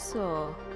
eso?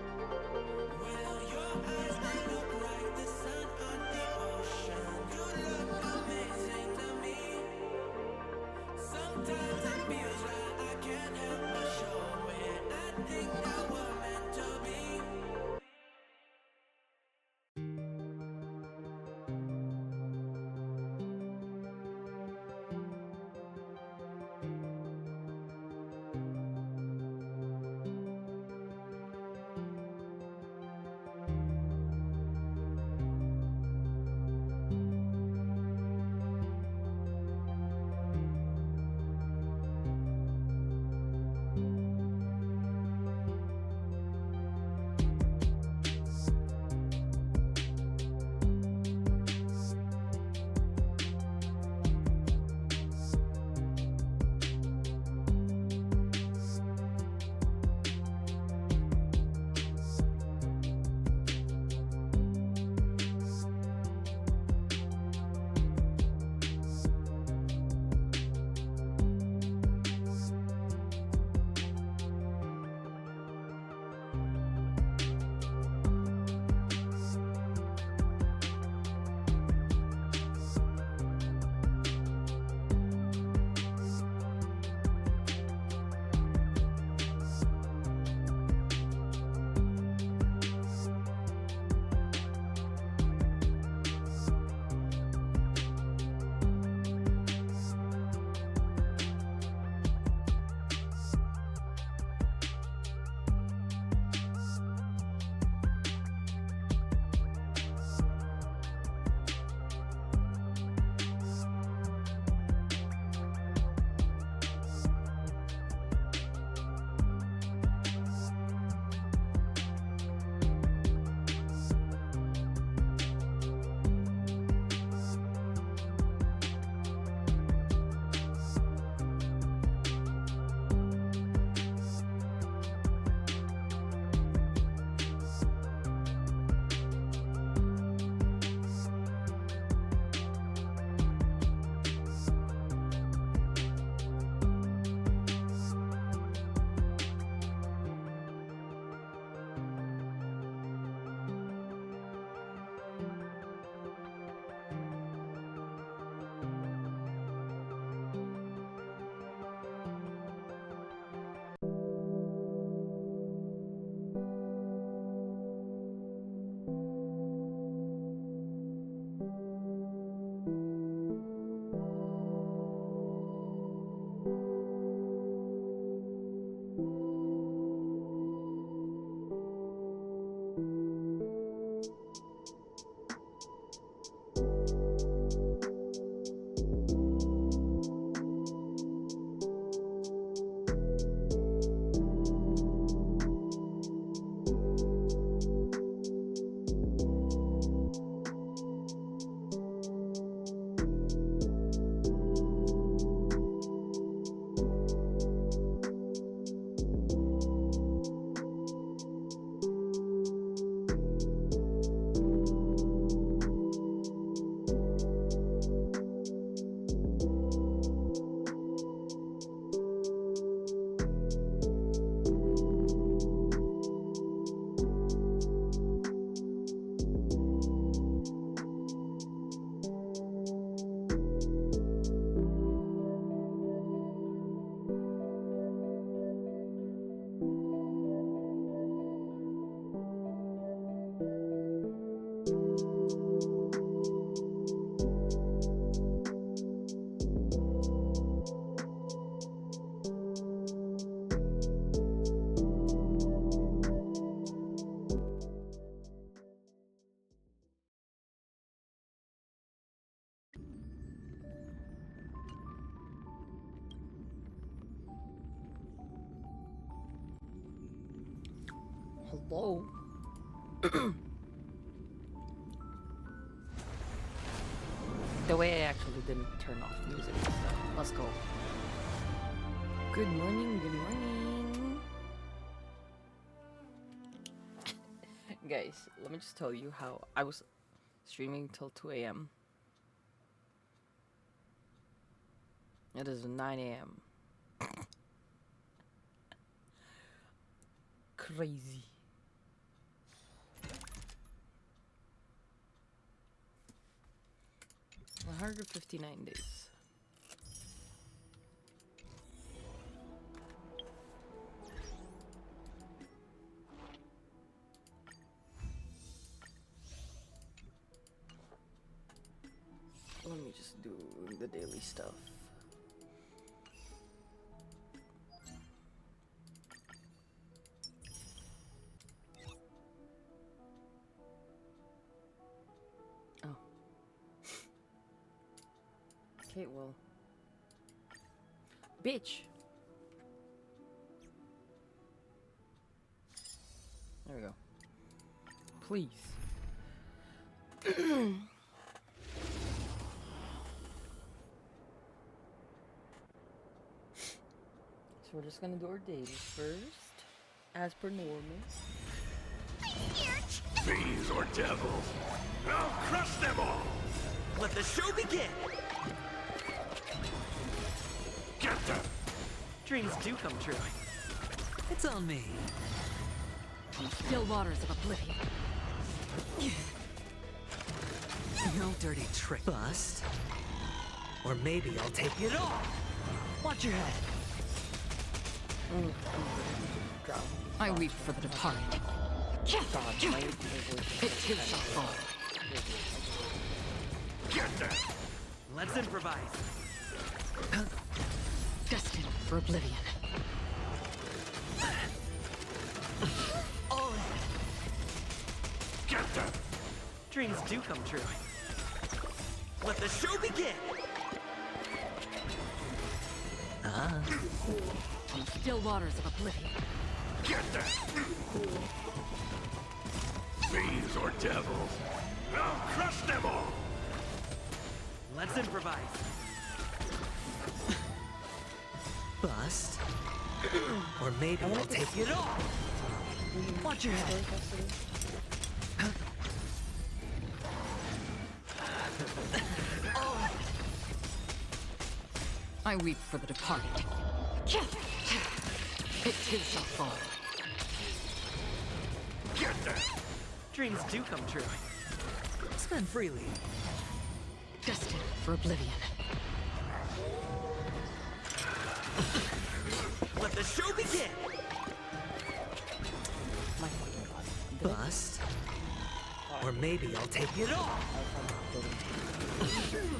Hello? The way I actually didn't turn off music, so let's go. Good morning, good morning. Guys, let me just tell you how I was streaming till 2 a.m. It is 9 a.m. crazy. $159 days. Let me just do the daily stuff. Oh. Okay, well. Bitch! There we go. Please. So we're just gonna do our dailies first, as per normal. Fiends or devils, I'll crush them all! Let the show begin! Get them! Dreams do come true. It's on me. Still waters of oblivion. No dirty trick. Bust. Or maybe I'll take it all! Watch your head! I weep for the departed. It too shall fall. Get them! Let's improvise. Destined for oblivion. All in. Get them! Dreams do come true. Let the show begin! Still waters of oblivion. Get them! Fiends or devils, I'll crush them all! Let's improvise. Bust. Or maybe I'll take it all! Watch your head! I weep for the departed. It too shall fall. Get them! Dreams do come true. Spend freely. Destined for oblivion. Let the show begin! My fucking god. Bust. Or maybe I'll take it all!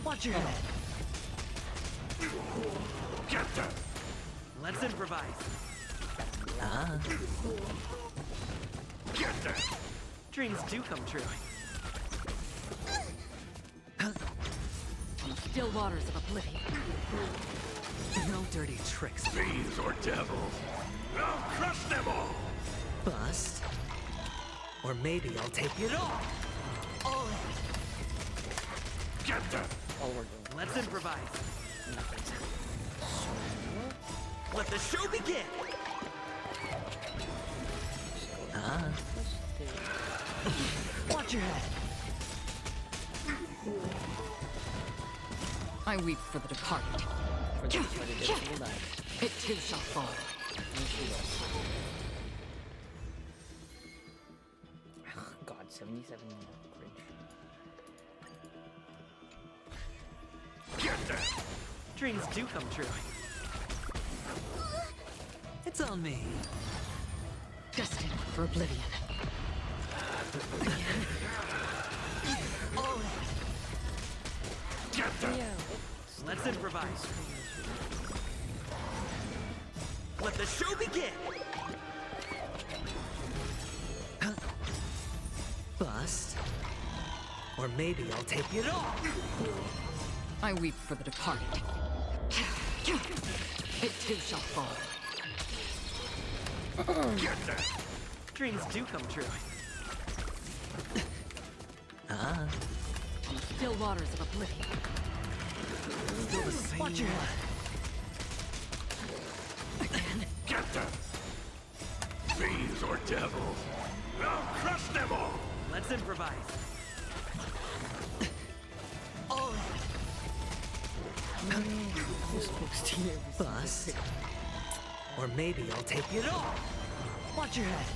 Watch your head! Get them! Let's improvise. Get them! Dreams do come true. Still waters of oblivion. No dirty tricks. Fiends or devils, I'll crush them all! Bust. Or maybe I'll take it all! All in. Get them! All we're doing. Let's improvise. Let the show begin! Watch your head! I weep for the departed. For the departed, they will die. It too shall fall. God, 77 cringe. Get them! Dreams do come true. It's on me. Destined for oblivion. All in. Get them! Let's improvise. Let the show begin! Bust. Or maybe I'll take it all! I weep for the departed. It too shall fall. Get them! Dreams do come true. Still waters of oblivion. Watch your head. Get them! Fiends or devils, I'll crush them all! Let's improvise. All in. Who's supposed to hear me? Bust. Or maybe I'll take it all. Watch your head.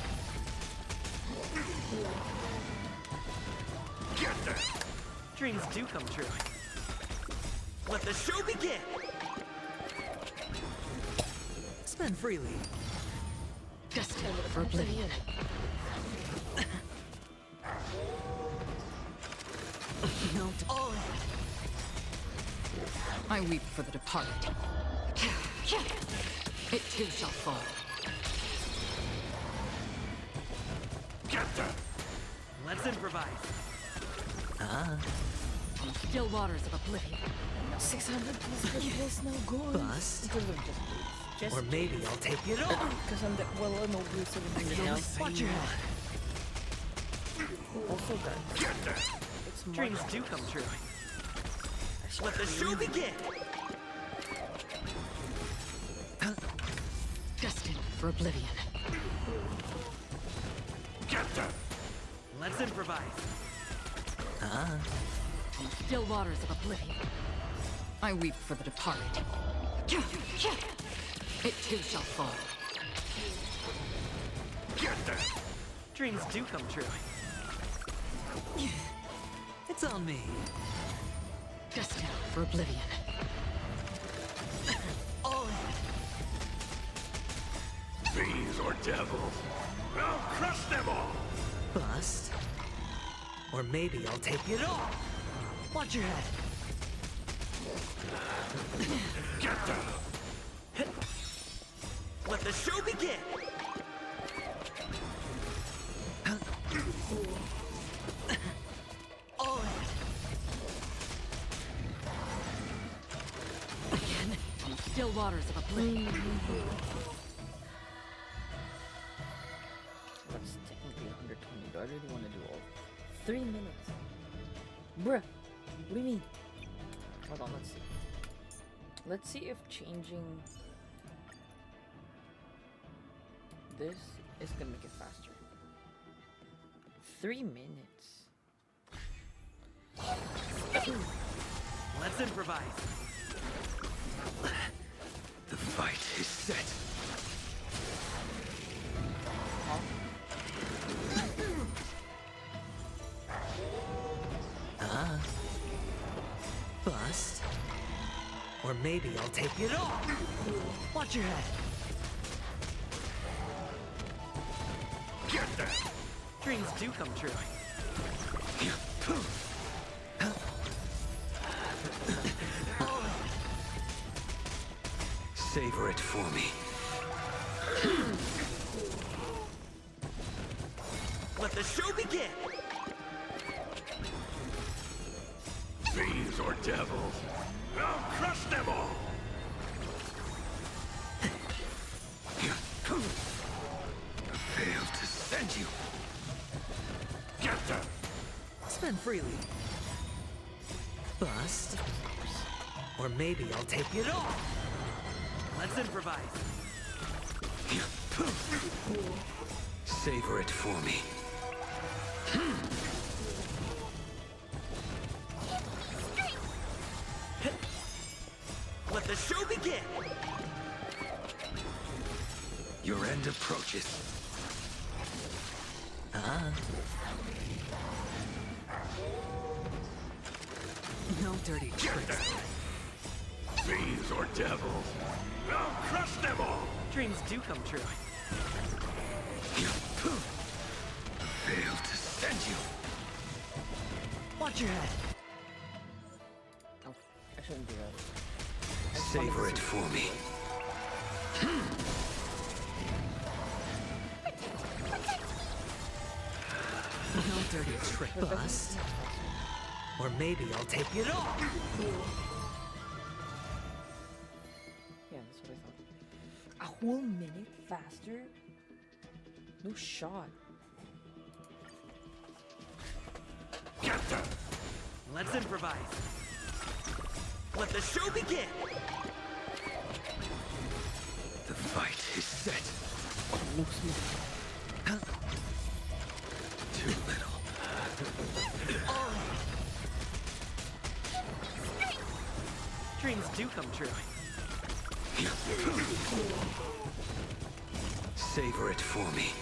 Get them! Dreams do come true. Let the show begin! Spend freely. Destined for oblivion. No, all in. I weep for the departed. It too shall fall. Get them! Let's improvise. Still waters of oblivion. 600 plus no gold. Bust. Because of just Or maybe I'll take it all. because I'm the well an over 700 now. Watch your head. Also guys, Get them! it's more Dreams do come true. Let the show begin! Destined for oblivion. Get them! Let's improvise. Still waters of oblivion. I weep for the departed. It too shall fall. Get them! Dreams do come true. It's on me. Destined for oblivion. All in. Fiends or devils! I'll crush them all! Bust. Or maybe I'll take it all. Watch your head. Get them! Let the show begin! All in. Again. Still waters of oblivion. That's technically 120. Do I really want to do all 3 minutes? Bruh, what do you mean? Hold on, let's see. Let's see if changing this is gonna make it faster. 3 minutes. Let's improvise. The fight is set. Bust. Or maybe I'll take it all. Watch your head. Get them! Dreams do come true. Savor it for me. Let the show begin! Fiends or devils! I'll crush them all! I failed to send you. Get them! Spend freely. Bust. Or maybe I'll take it all. Let's improvise. Savor it for me. Let the show begin! Your end approaches. No dirty Get tricks. them! Fiends or devils! I'll crush them all! Dreams do come true. I failed to send you. Watch your head. Oh, I shouldn't do that. Savor it for me. No dirty trick. Bust. Or maybe I'll take it all. Yeah, that's what I thought. A whole minute faster? No shot. Get them! Let's improvise. Let the show begin! The fight is set. No smooth. Too little. Dreams do come true. Savor it for me.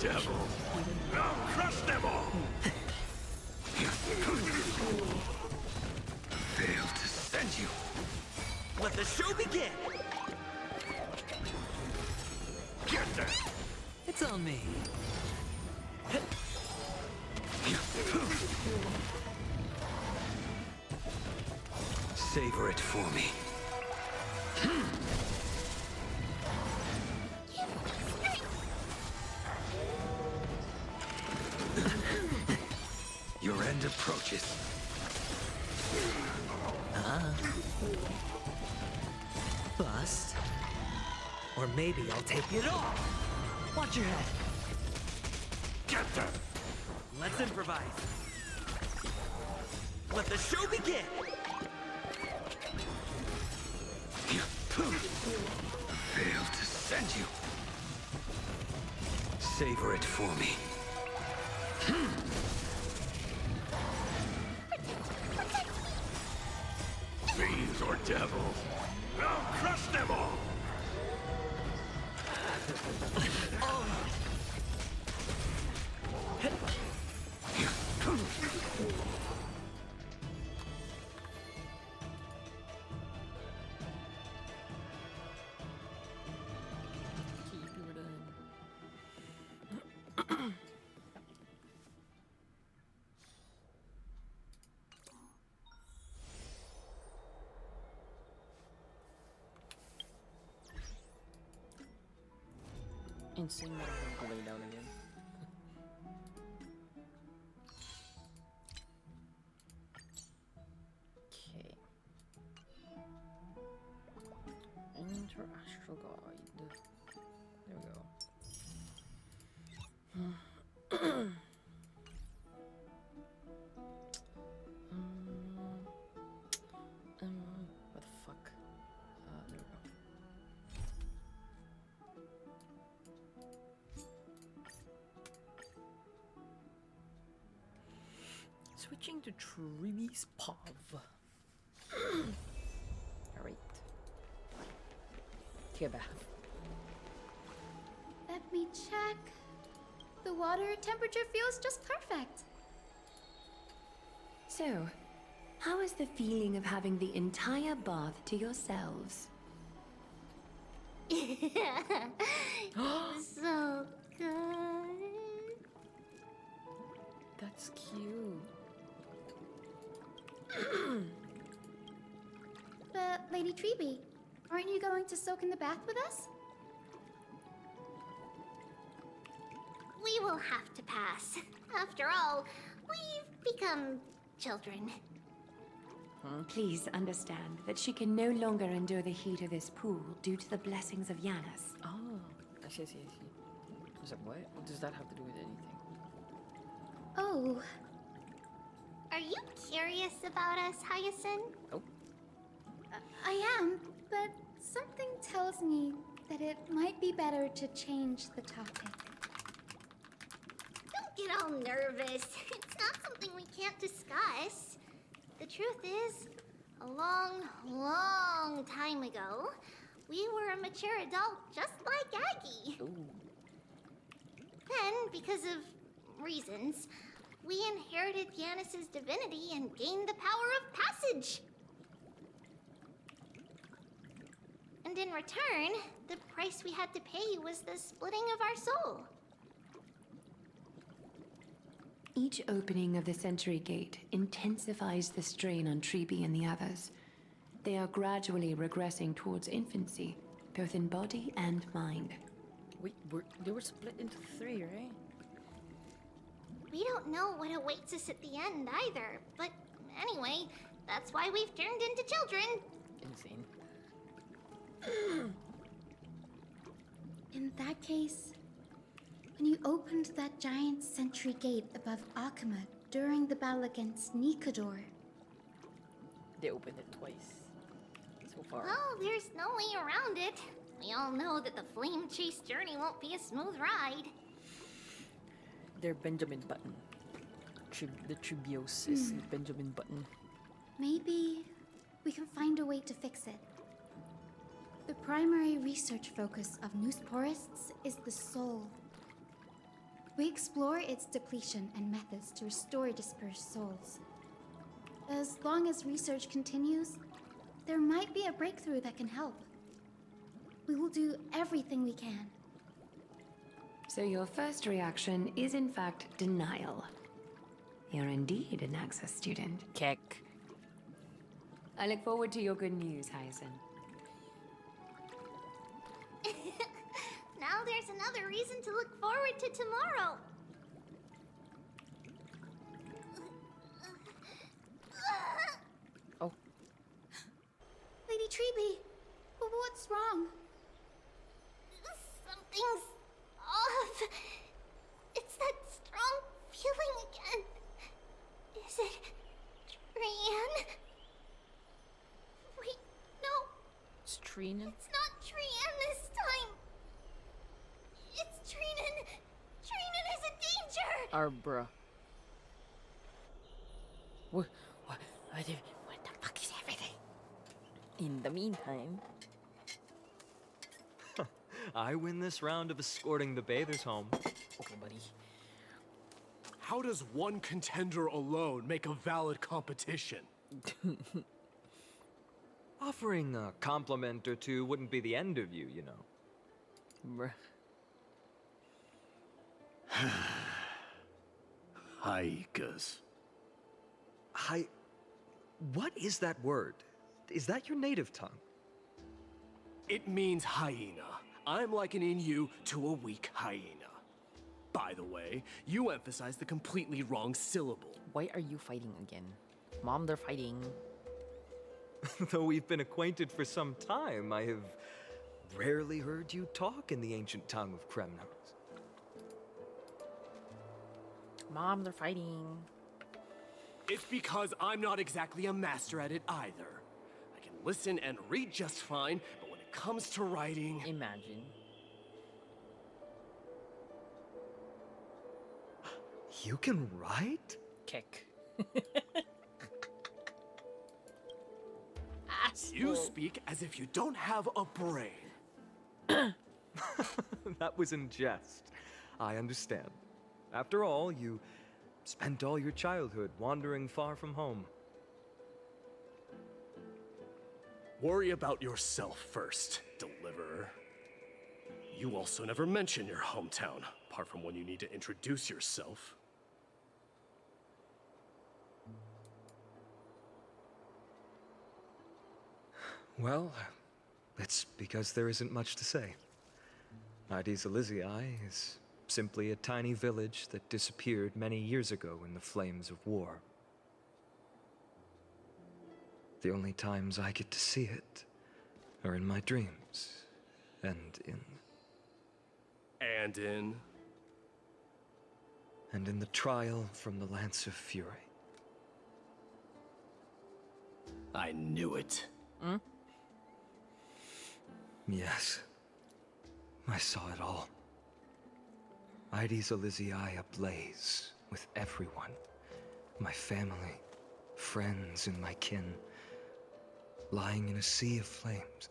devil. I'll crush them all! Failed to send you. Let the show begin! Get them! It's on me. Savor it for me. Your end approaches. Bust. Or maybe I'll take it all. Watch your head. Get them! Let's improvise. Let the show begin! Failed to send you. Savor it for me. Fiends or devils, I'll crush them all! Keep your done. Insane that I'm going to lay down again. Okay. Enter Astral Guide. There we go. What the fuck? There we go. Switching to Trivi's Pav. Alright. Take a bath. Let me check. The water temperature feels just perfect. So, how is the feeling of having the entire bath to yourselves? So good. That's cute. But, Lady Treeby, aren't you going to soak in the bath with us? We will have to pass. After all, we've become children. Please understand that she can no longer endure the heat of this pool due to the blessings of Yanis. Oh, I see. I see. I was like, what does that have to do with anything? Oh, Are you curious about us, Hyacinth? Oh, I am, but something tells me that it might be better to change the topic. Don't get all nervous. It's not something we can't discuss. The truth is, a long, long time ago, we were a mature adult just like Aggie. ooh. Then, because of reasons, we inherited Yanis's divinity and gained the power of passage. And in return, the price we had to pay was the splitting of our soul. Each opening of the Century Gate intensifies the strain on Treeby and the others. They are gradually regressing towards infancy, both in body and mind. Wait, they were split into 3, right? We don't know what awaits us at the end either, but anyway, that's why we've turned into children. Insane. In that case, when you opened that giant sentry gate above Akama during the battle against Nikador, They opened it twice. So far. Well, there's no way around it. We all know that the flame chase journey won't be a smooth ride. They're Benjamin Button. The Tribiosis is Benjamin Button. maybe we can find a way to fix it. The primary research focus of Newsporists is the soul. We explore its depletion and methods to restore dispersed souls. As long as research continues, there might be a breakthrough that can help. We will do everything we can. So your first reaction is in fact denial. You're indeed an Access student. Kick. I look forward to your good news, Hyacinth. Now there's another reason to look forward to tomorrow. Oh, Lady Treby, what's wrong? Something's off. It's that strong feeling again. Is it Trian? Wait, no, it's Trina. it's not Trian this time. It's Trinan. Trinan is in danger. Arbra. What the fuck is happening? In the meantime, I win this round of escorting the bathers home. okay, buddy. How does one contender alone make a valid competition? Offering a compliment or two wouldn't be the end of you, you know. Bruh. Haikas. What is that word? Is that your native tongue? It means hyena. I'm likening you to a weak hyena. By the way, you emphasized the completely wrong syllable. Why are you fighting again? Mom, they're fighting. Though we've been acquainted for some time, I have rarely heard you talk in the ancient tongue of Kremnos. Mom, they're fighting. It's because I'm not exactly a master at it either. I can listen and read just fine, but when it comes to writing... Imagine. You can write? Kick. You speak as if you don't have a brain. That was in jest. I understand. After all, you spent all your childhood wandering far from home. Worry about yourself first, Deliverer. You also never mention your hometown, apart from when you need to introduce yourself. Well, it's because there isn't much to say. Ides Elysiae is simply a tiny village that disappeared many years ago in the flames of war. The only times I get to see it are in my dreams, and in the trial from the Lance of Fury. I knew it. Yes, I saw it all. Ides Elysiae ablaze with everyone. My family, friends, and my kin, lying in a sea of flames.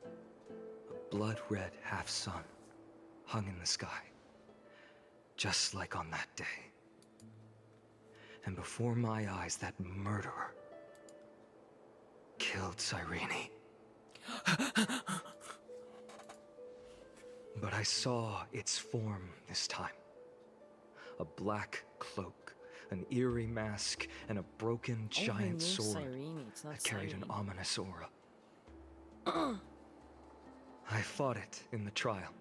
A blood-red half-sun hung in the sky, just like on that day. And before my eyes, that murderer killed Cyrene. But I saw its form this time. A black cloak, an eerie mask, and a broken giant sword Cyrene. It's not that carried an Cyrene. ominous aura. I fought it in the trial.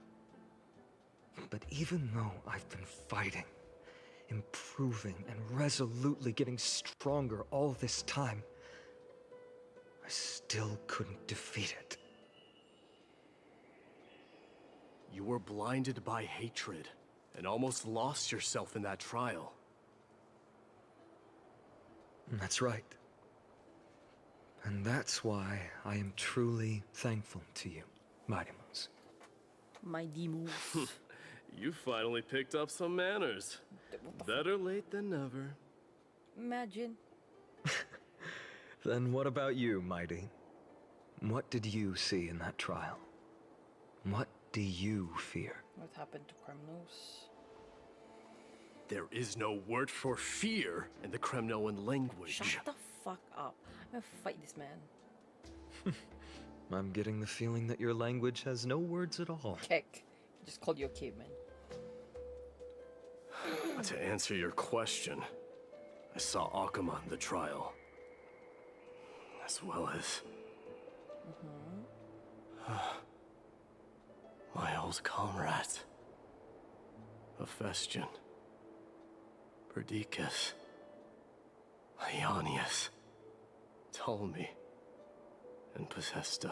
But even though I've been fighting, improving, and resolutely getting stronger all this time, I still couldn't defeat it. You were blinded by hatred and almost lost yourself in that trial. That's right. And that's why I am truly thankful to you, Mightymouse. My demons. You finally picked up some manners. Better late than never. Imagine. Then what about you, Mighty? What did you see in that trial? What do you fear? What happened to Kremnos? There is no word for fear in the Kremnoan language. Shut the fuck up. I'm gonna fight this man. I'm getting the feeling that your language has no words at all. Kick. He just called you a caveman. To answer your question, I saw Akuma in the trial. As well as... my old comrades. Hephaestion. Perdiccas. Ionius. Ptolemy. And Possesta.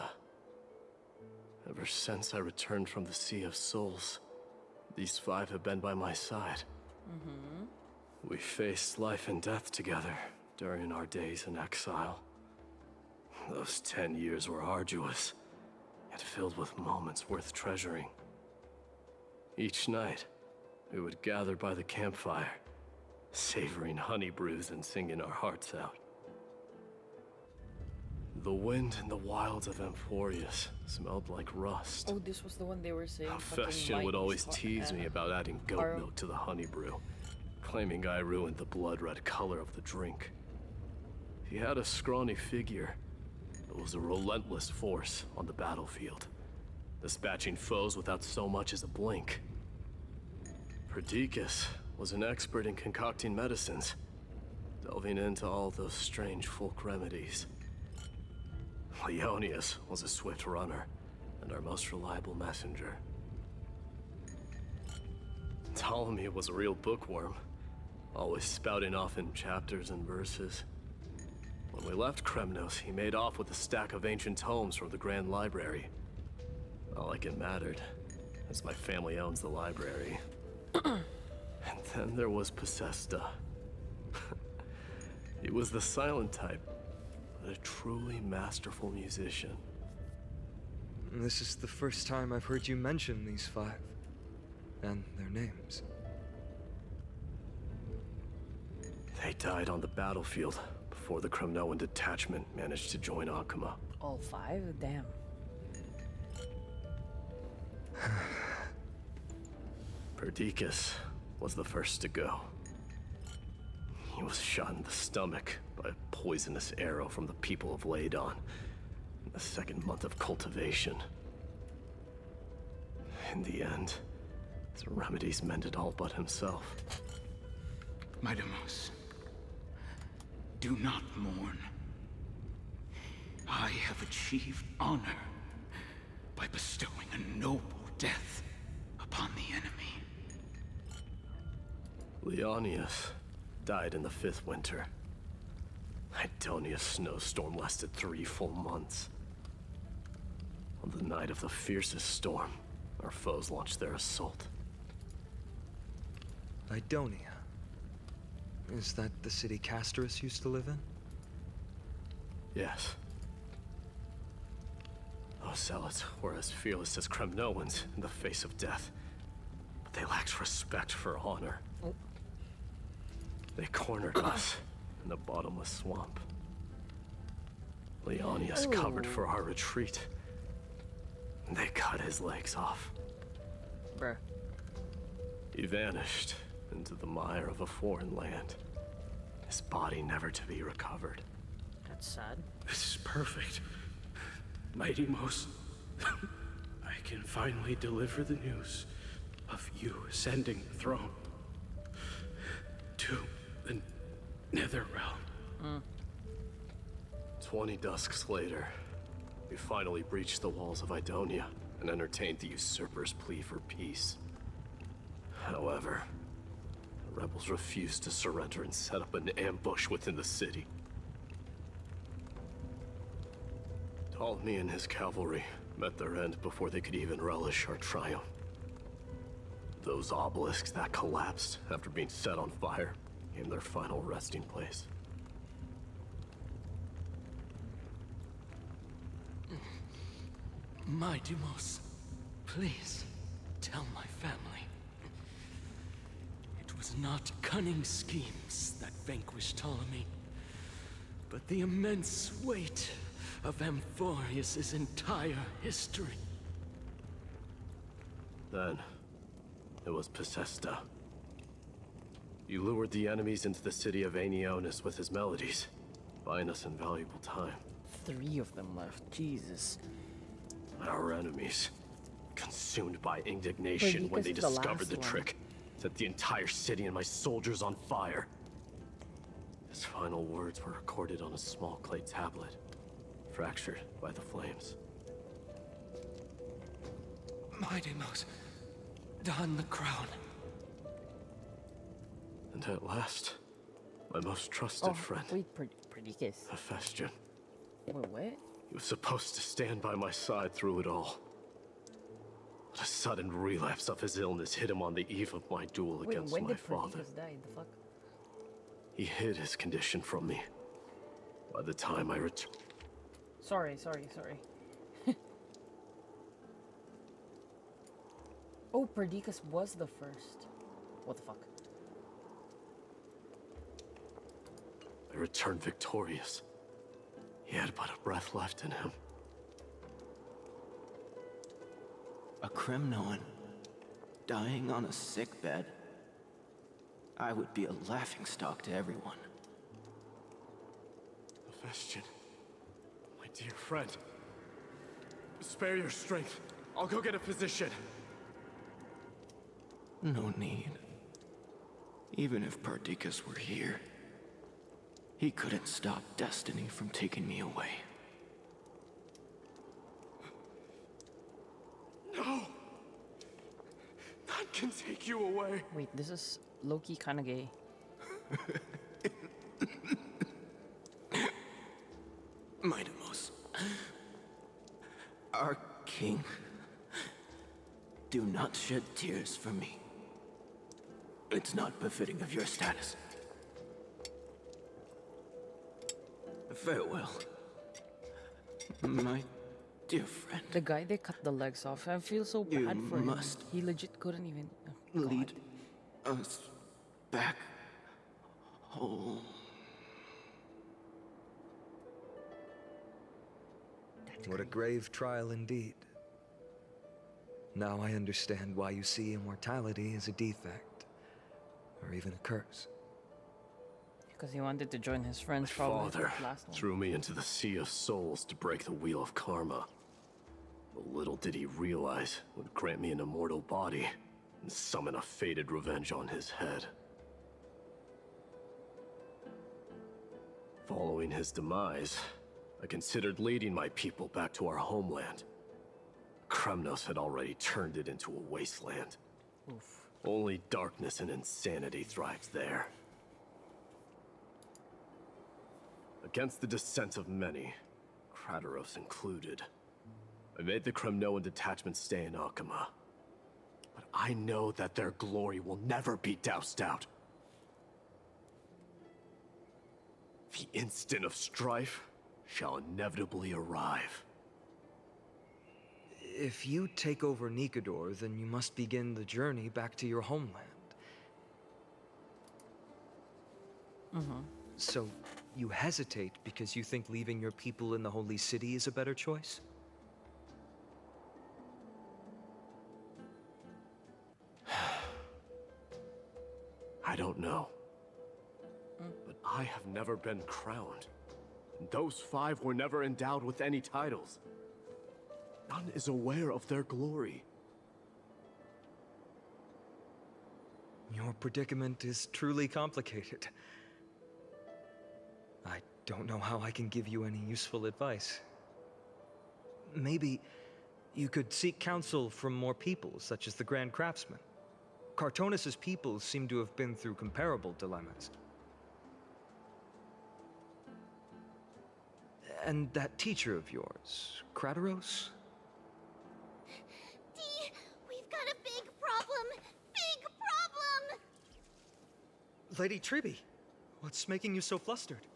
Ever since I returned from the Sea of Souls, these 5 have been by my side. We faced life and death together during our days in exile. Those 10 years were arduous, yet filled with moments worth treasuring. Each night, we would gather by the campfire, savoring honey brews and singing our hearts out. The wind in the wilds of Amphorius smelled like rust. Oh, this was the one they were saying. Hephaestion would always tease me about adding goat milk to the honey brew, claiming I ruined the blood-red color of the drink. He had a scrawny figure, but was a relentless force on the battlefield, dispatching foes without so much as a blink. Perdiccas was an expert in concocting medicines, delving into all those strange folk remedies. Leonius was a swift runner and our most reliable messenger. Ptolemy was a real bookworm, always spouting off in chapters and verses. When we left Kremnos, he made off with a stack of ancient tomes from the Grand Library. Not like it mattered, as my family owns the library. And then there was Possesta. He was the silent type, but a truly masterful musician. This is the first time I've heard you mention these 5. And their names. They died on the battlefield before the Kremnoan detachment managed to join Akuma. All 5? Damn. Perdiccas was the first to go. He was shot in the stomach by a poisonous arrow from the people of Ladon in the 2nd month of cultivation. In the end, the remedies mended all but himself. My Deimos, do not mourn. I have achieved honor by bestowing a noble death upon the enemy. Leonius died in the 5th winter. Idonia's snowstorm lasted 3 full months. On the night of the fiercest storm, our foes launched their assault. Idonia. Is that the city Castorus used to live in? Yes. Those zealots were as fearless as Kremnoans in the face of death, but they lacked respect for honor. They cornered us in the bottomless swamp. Leonius covered for our retreat. They cut his legs off. Bruh. He vanished into the mire of a foreign land, his body never to be recovered. That's sad. This is perfect. My Deimos, I can finally deliver the news of you ascending the throne to the Netherrealm. 20 dusks later, we finally breached the walls of Idonia and entertained the usurper's plea for peace. However, the rebels refused to surrender and set up an ambush within the city. Ptolemy and his cavalry met their end before they could even relish our triumph. Those obelisks that collapsed after being set on fire became their final resting place. My Deimos, please tell my family. It was not cunning schemes that vanquished Ptolemy, but the immense weight of Amphorius' entire history. Then, It was Pacesta. He lured the enemies into the city of Aenionis with his melodies, buying us invaluable time. 3 of them left. Jesus. Our enemies, consumed by indignation when they Perdicus is the discovered the last one. trick, set the entire city and my soldiers on fire. His final words were recorded on a small clay tablet, fractured by the flames. Mightymost, don the crown. And at last, my most trusted friend, wait, Perdicus. Hephaestion. Wait, what? He was supposed to stand by my side through it all. But a sudden relapse of his illness hit him on the eve of my duel Wait, against when my did father. Perdicus die? The fuck? He hid his condition from me. By the time I returned... Sorry. Oh, Perdicus was the first. What the fuck? I returned victorious. He had but a breath left in him. A Kremnoan dying on a sick bed. I would be a laughingstock to everyone. Hephaestion, my dear friend. Spare your strength. I'll go get a physician. No need. Even if Perdicus were here, he couldn't stop destiny from taking me away. No! None can take you away. Wait, this is low-key kinda gay. Mightymost, our king, do not shed tears for me. It's not befitting of your status. Farewell, my dear friend. The guy they cut the legs off, I feel so You bad for him. must He legit couldn't even... oh, God. Lead us back home. What a grave trial indeed. Now I understand why you see immortality as a defect, or even a curse. Because he wanted to join his friends, My probably. father the last one. threw me into the Sea of Souls to break the wheel of karma. But little did he realize it would grant me an immortal body and summon a fated revenge on his head. Following his demise, I considered leading my people back to our homeland. Kremnos had already turned it into a wasteland. Oof. Only darkness and insanity thrives there. Against the dissent of many, Crateros included, I made the Kremnoan detachment stay in Akama. But I know that their glory will never be doused out. The instant of strife shall inevitably arrive. If you take over Nikador, then you must begin the journey back to your homeland. So, you hesitate because you think leaving your people in the Holy City is a better choice? I don't know. But I have never been crowned. And those 5 were never endowed with any titles. None is aware of their glory. Your predicament is truly complicated. I don't know how I can give you any useful advice. Maybe you could seek counsel from more peoples, such as the Grand Craftsman. Cartonis' peoples seem to have been through comparable dilemmas. And that teacher of yours, Crateros? Dee, we've got a big problem! Big problem! Lady Tribby, what's making you so flustered?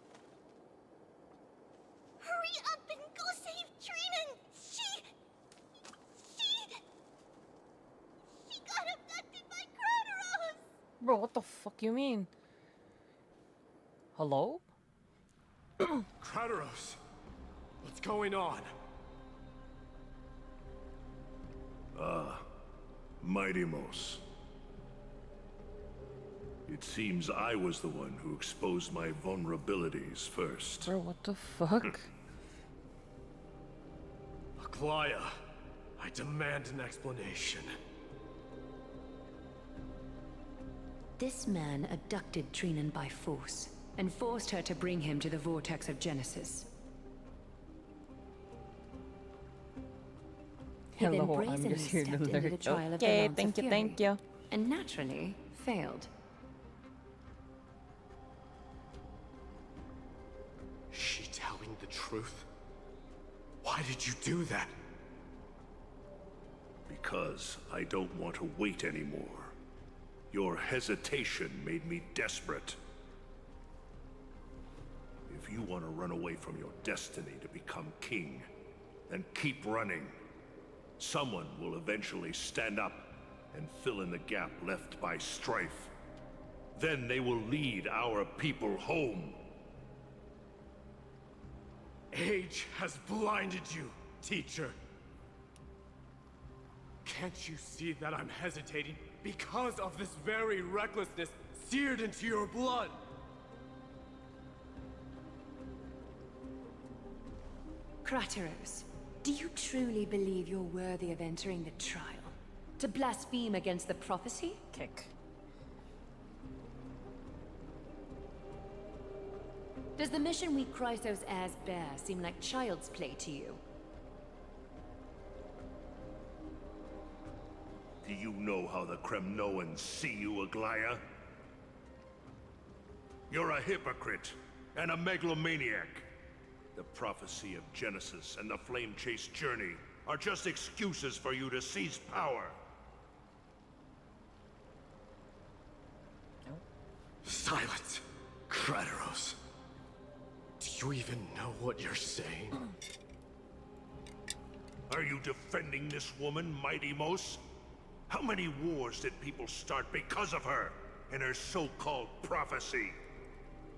Hurry up and go save Trinan! She got abducted by Crateros! Bro, what the fuck you mean? Hello? Crateros! What's going on? Mightymost. It seems I was the one who exposed my vulnerabilities first. Bro, what the fuck? Aglaya, I demand an explanation. This man abducted Trinan by force and forced her to bring him to the Vortex of Genesis. He then Hello, I'm brazenly just here to stepped into the learn. trial of the Okay, Lance of thank you, Fury, thank you. and naturally failed. She telling the truth? Why did you do that? Because I don't want to wait anymore. Your hesitation made me desperate. If you want to run away from your destiny to become king, then keep running. Someone will eventually stand up and fill in the gap left by strife. Then they will lead our people home. Age has blinded you, teacher. Can't you see that I'm hesitating because of this very recklessness seared into your blood? Krateros, do you truly believe you're worthy of entering the trial? To blaspheme against the prophecy? Kick. Does the mission we Chrysos heirs bear seem like child's play to you? Do you know how the Kremnoans see you, Aglaya? You're a hypocrite and a megalomaniac. The prophecy of Genesis and the Flame Chase journey are just excuses for you to seize power. Silence, Krateros. Do you even know what you're saying? Are you defending this woman, Mighty Mos? How many wars did people start because of her and her so-called prophecy?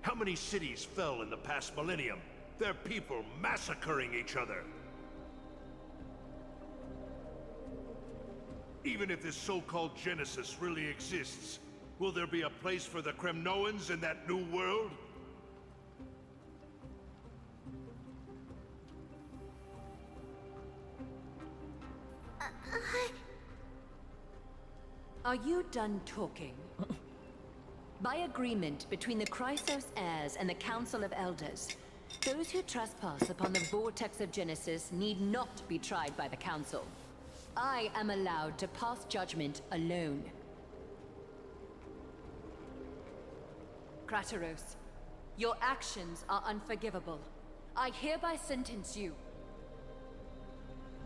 How many cities fell in the past millennium? Their people massacring each other. Even if this so-called Genesis really exists, will there be a place for the Kremnoans in that new world? Are you done talking? By agreement between the Chrysos heirs and the Council of Elders, those who trespass upon the Vortex of Genesis need not be tried by the Council. I am allowed to pass judgment alone. Krateros, your actions are unforgivable. I hereby sentence you.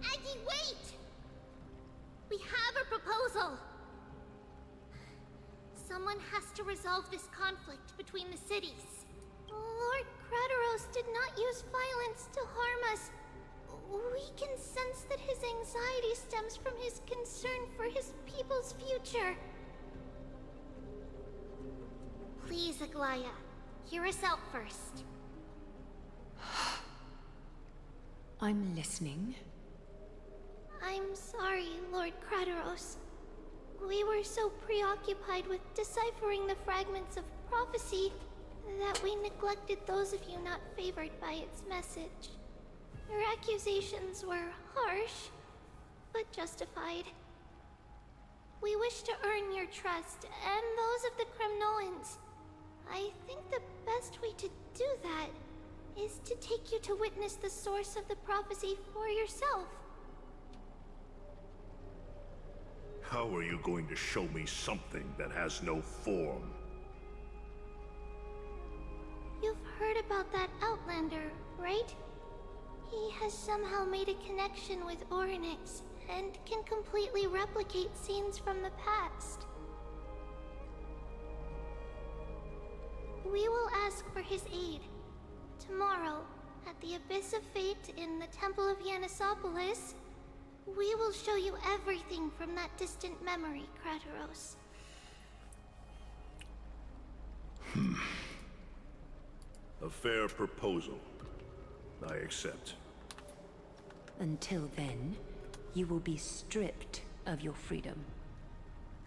Aggie, wait! We have a proposal! Someone has to resolve this conflict between the cities. Lord Krateros did not use violence to harm us. We can sense that his anxiety stems from his concern for his people's future. Please, Aglaya, hear us out first. I'm listening. I'm sorry, Lord Krateros. We were so preoccupied with deciphering the fragments of prophecy that we neglected those of you not favored by its message. Your accusations were harsh, but justified. We wish to earn your trust, and those of the Kremnoans. I think the best way to do that is to take you to witness the source of the prophecy for yourself. How are you going to show me something that has no form? You've heard about that Outlander, right? He has somehow made a connection with Orynyx and can completely replicate scenes from the past. We will ask for his aid. Tomorrow, at the Abyss of Fate in the Temple of Yanisopolis, we will show you everything from that distant memory, Krateros. A fair proposal. I accept. Until then, you will be stripped of your freedom.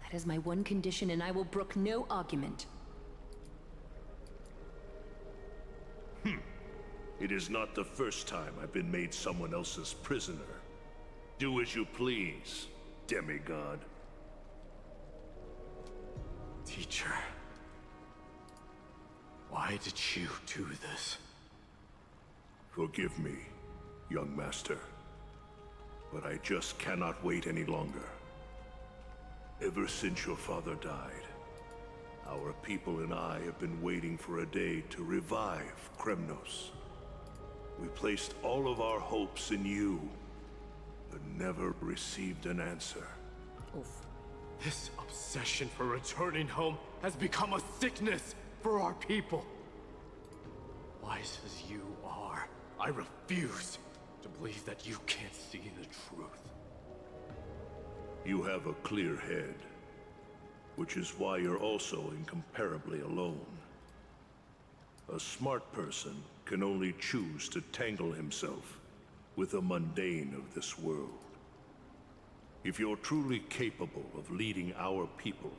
That is my one condition, and I will brook no argument. It is not the first time I've been made someone else's prisoner. Do as you please, demigod. Teacher, why did you do this? Forgive me, young master. But I just cannot wait any longer. Ever since your father died, our people and I have been waiting for a day to revive Kremnos. We placed all of our hopes in you, but never received an answer. Oof. This obsession for returning home has become a sickness for our people. Wise as you are, I refuse to believe that you can't see the truth. You have a clear head, which is why you're also incomparably alone. A smart person can only choose to tangle himself with the mundane of this world. If you're truly capable of leading our people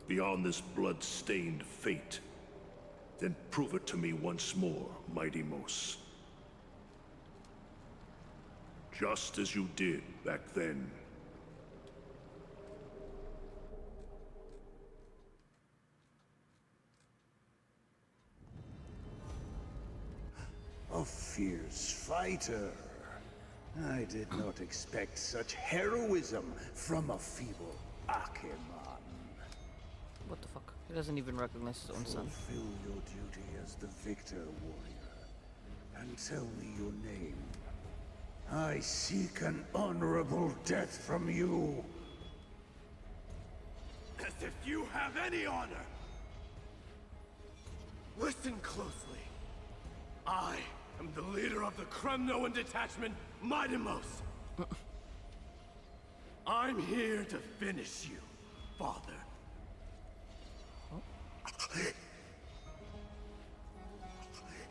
beyond this blood-stained fate, then prove it to me once more, Mighty Mos. Just as you did back then. A fierce fighter. I did not expect such heroism from a feeble Acheman. What the fuck? He doesn't even recognize his own son. Fulfill your duty as the victor, warrior, and tell me your name. I seek an honorable death from you. As if you have any honor! Listen closely. I am the leader of the Kremnoan detachment, Midimos. I'm here to finish you, father.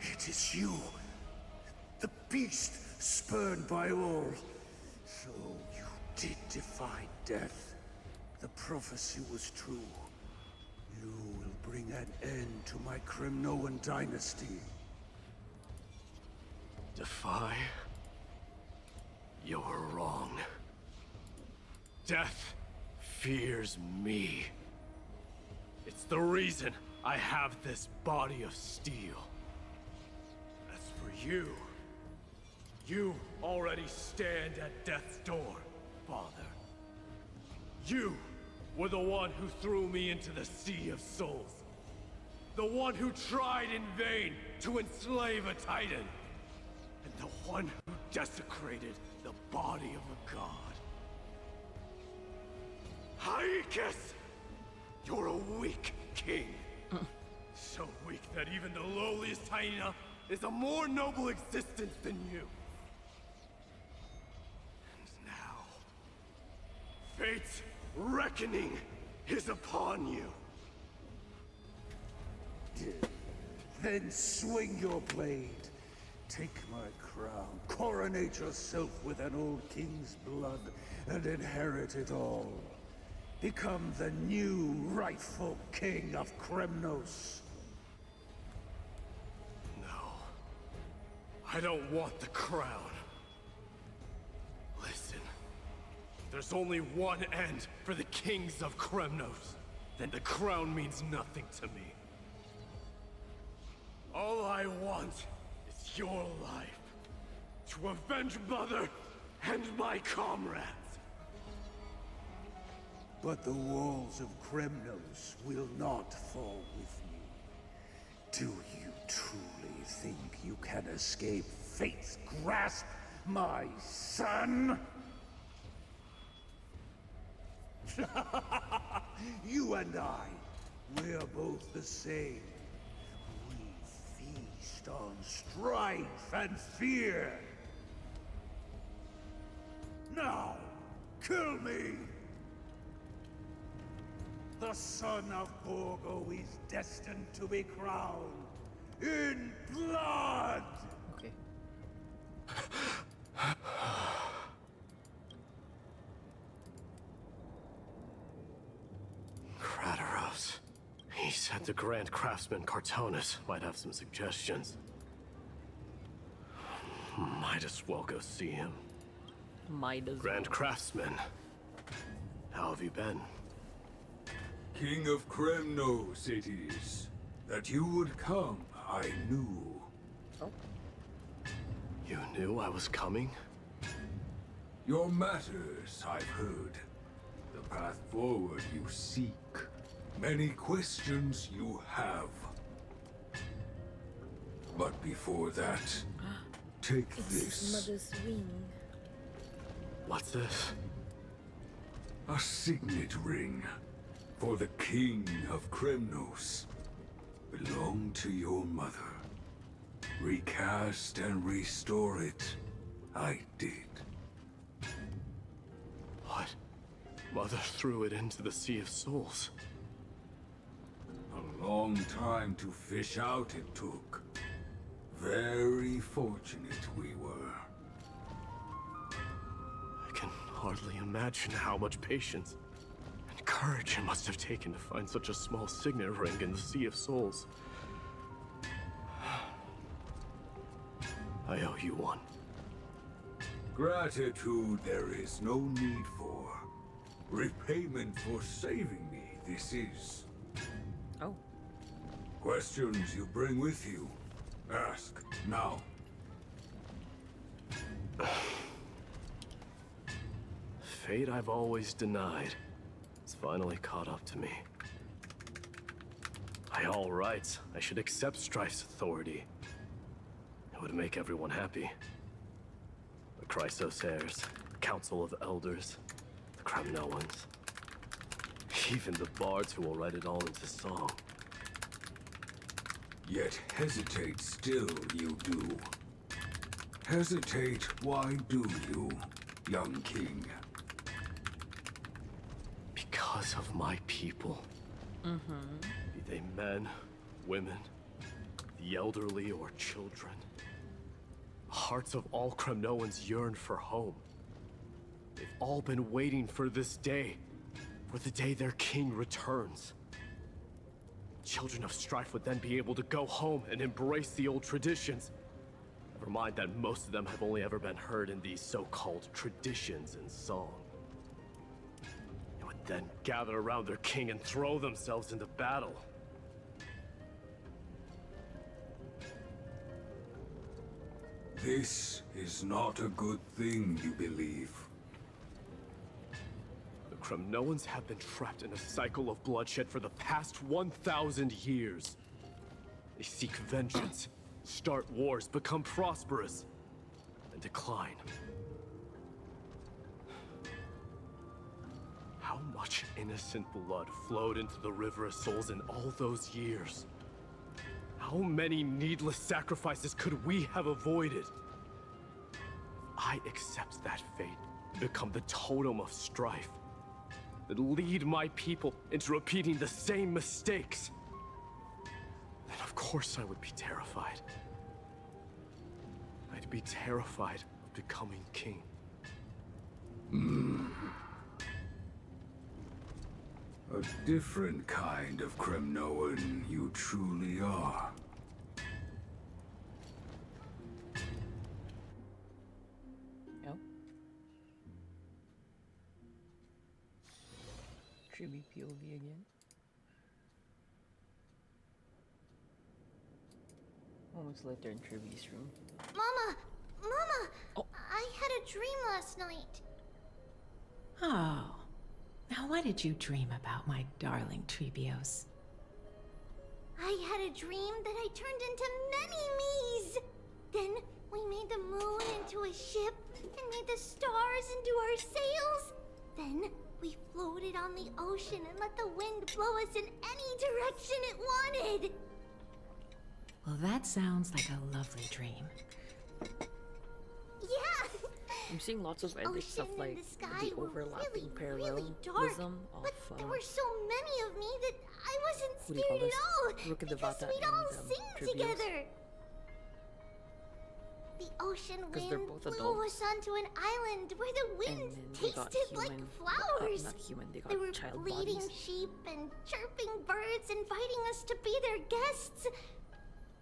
It is you, the beast spurned by all. So you did defy death. The prophecy was true. You will bring an end to my Kremnoan dynasty. Defy? You're wrong. Death fears me. It's the reason I have this body of steel. As for you, you already stand at death's door, father. You were the one who threw me into the Sea of Souls. The one who tried in vain to enslave a Titan. And the one who desecrated the body of a god. Haikis! You're a weak king. So weak that even the lowliest hyena is a more noble existence than you. And now, fate's reckoning is upon you. Then swing your blade. Take my crown, coronate yourself with an old king's blood, and inherit it all. Become the new rightful king of Kremnos. No. I don't want the crown. Listen. There's only one end for the kings of Kremnos. Then the crown means nothing to me. All I want is your life. To avenge Mother and my comrades. But the walls of Kremnos will not fall with me. Do you truly think you can escape fate's grasp, my son? You and I, we're both the same. We feast on strife and fear. Now, kill me! The son of Borgo is destined to be crowned in blood! Okay. Kratoros. He said the Grand Craftsman Cartonus might have some suggestions. Might as well go see him. Might as Grand Craftsman. How have you been? King of Kremnos it is. That you would come, I knew. Oh. You knew I was coming? Your matters, I've heard. The path forward you seek. Many questions you have. But before that, take It's this. his mother's ring. What's this? A signet ring for the King of Kremnos. Belonged to your mother. Recast and restore it. I did. What? Mother threw it into the Sea of Souls. A long time to fish out it took. Very fortunate we were. I can hardly imagine how much patience and courage it must have taken to find such a small signet ring in the Sea of Souls. I owe you one. Gratitude there is no need for. Repayment for saving me, this is. Oh. Questions you bring with you? Ask, now. Fate I've always denied. It's finally caught up to me. By all rights, I should accept Strife's authority. It would make everyone happy. The Chrysos heirs, the Council of Elders, the Kremnoans. Even the bards who will write it all into song. Yet hesitate still you do. Hesitate, why do you, young king? Because of my people. Be they men, women, the elderly or children. The hearts of all Kremnoans yearn for home. They've all been waiting for this day. For the day their king returns. Children of Strife would then be able to go home and embrace the old traditions. Never mind that most of them have only ever been heard in these so-called traditions in song. They would then gather around their king and throw themselves into battle. This is not a good thing, you believe. The Kremnoans have been trapped in a cycle of bloodshed for the past 1,000 years. They seek vengeance, start wars, become prosperous, and decline. How much innocent blood flowed into the River of Souls in all those years? How many needless sacrifices could we have avoided? I accept that fate and become the totem of strife that lead my people into repeating the same mistakes. Then of course I would be terrified. I'd be terrified of becoming king. A different kind of Kremnoan you truly are. Yep. Triby POV again. Moments later in Triby's room. Mama! Mama! Oh. I had a dream last night. Oh. Now what did you dream about, my darling Trebios? I had a dream that I turned into many me's. Then we made the moon into a ship and made the stars into our sails. Then we floated on the ocean and let the wind blow us in any direction it wanted. Well, that sounds like a lovely dream. Yeah! I'm seeing lots of edits stuff Ocean like and the sky the were overlapping really dark, parallelism but of there were so many of me that I wasn't what do you call scared at this? all Rook of the because Vata we'd all and, sing Trivios. together. The ocean 'Cause they're wind both blew adults. us onto an island where the And wind then they got tasted like human, flowers. not human, they got There were child bleeding bodies. sheep and chirping birds inviting us to be their guests.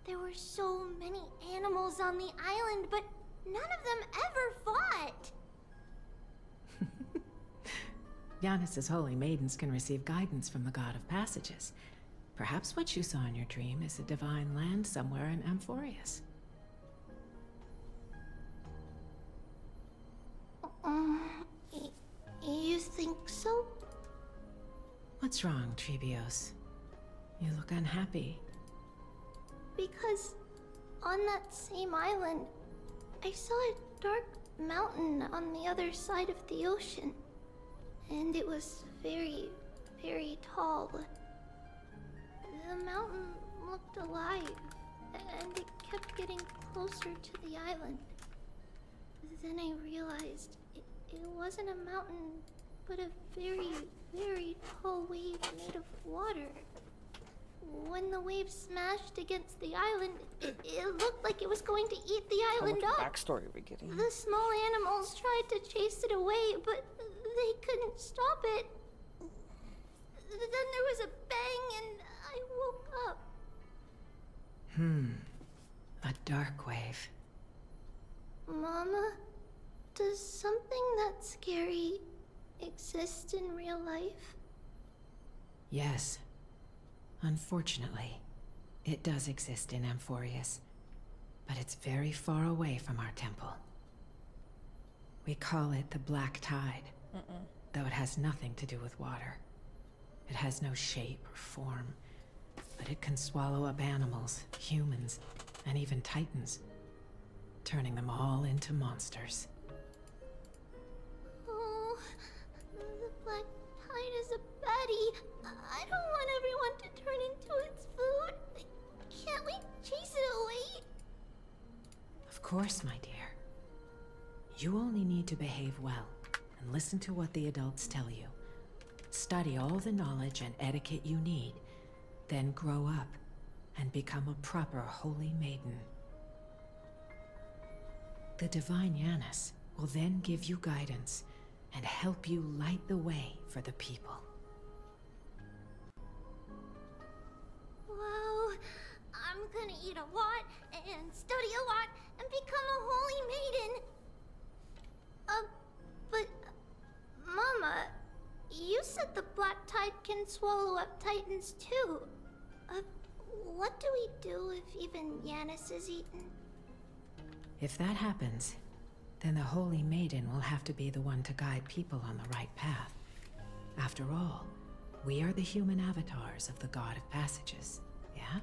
There were so many animals on the island, but None of them ever fought. Yanis's holy maidens can receive guidance from the God of Passages. Perhaps what you saw in your dream is a divine land somewhere in Amphorius. You think so? What's wrong, Trebios? You look unhappy. Because on that same island, I saw a dark mountain on the other side of the ocean. And it was very, very tall. The mountain looked alive, and it kept getting closer to the island. Then I realized it wasn't a mountain, but a very, very tall wave made of water. When the wave smashed against the island, it looked like it was going to eat the island How much up. backstory are we getting? The small animals tried to chase it away, but they couldn't stop it. Then there was a bang and I woke up. A dark wave. Mama, does something that scary exist in real life? Yes. Unfortunately, it does exist in Amphorius, but it's very far away from our temple. We call it the Black Tide, though it has nothing to do with water. It has no shape or form, but it can swallow up animals, humans, and even titans, turning them all into monsters. Oh, the Black Tide is a baddie. I don't want everyone to turn into its food. Can't we chase it away? Of course, my dear. You only need to behave well and listen to what the adults tell you. Study all the knowledge and etiquette you need, then grow up and become a proper holy maiden. The divine Yanis will then give you guidance and help you light the way for the people. Wow, I'm gonna eat a lot and study a lot and become a holy maiden. But Mama, you said the Black Tide can swallow up titans too. What do we do if even Yanis is eaten? If that happens, then the Holy Maiden will have to be the one to guide people on the right path. After all, we are the human avatars of the God of Passages, yeah?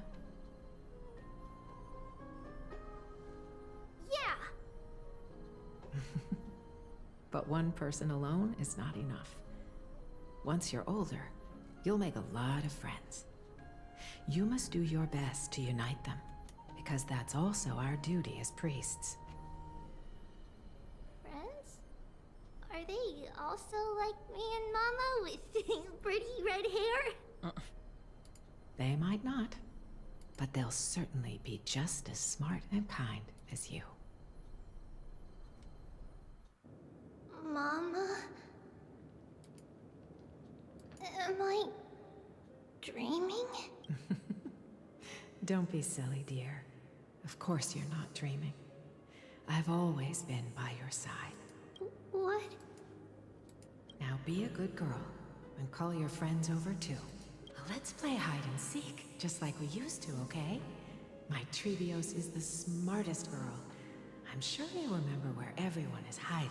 Yeah! But one person alone is not enough. Once you're older, you'll make a lot of friends. You must do your best to unite them, because that's also our duty as priests. Friends? Are they also like me and Mama with pretty red hair? They might not, but they'll certainly be just as smart and kind as you. Mama? Am I dreaming? Don't be silly, dear. Of course you're not dreaming. I've always been by your side. What? Now be a good girl and call your friends over too. Let's play hide and seek, just like we used to, okay? My Trebios is the smartest girl. I'm sure they remember where everyone is hiding.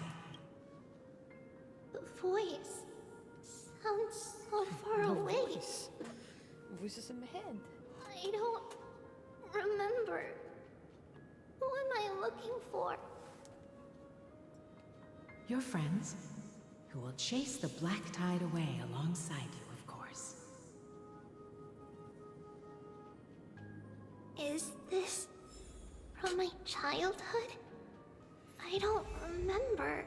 The voice sounds so far away. Voices in my head. I don't remember. Who am I looking for? Your friends, who will chase the Black Tide away alongside you, of course. Is this from my childhood? I don't remember.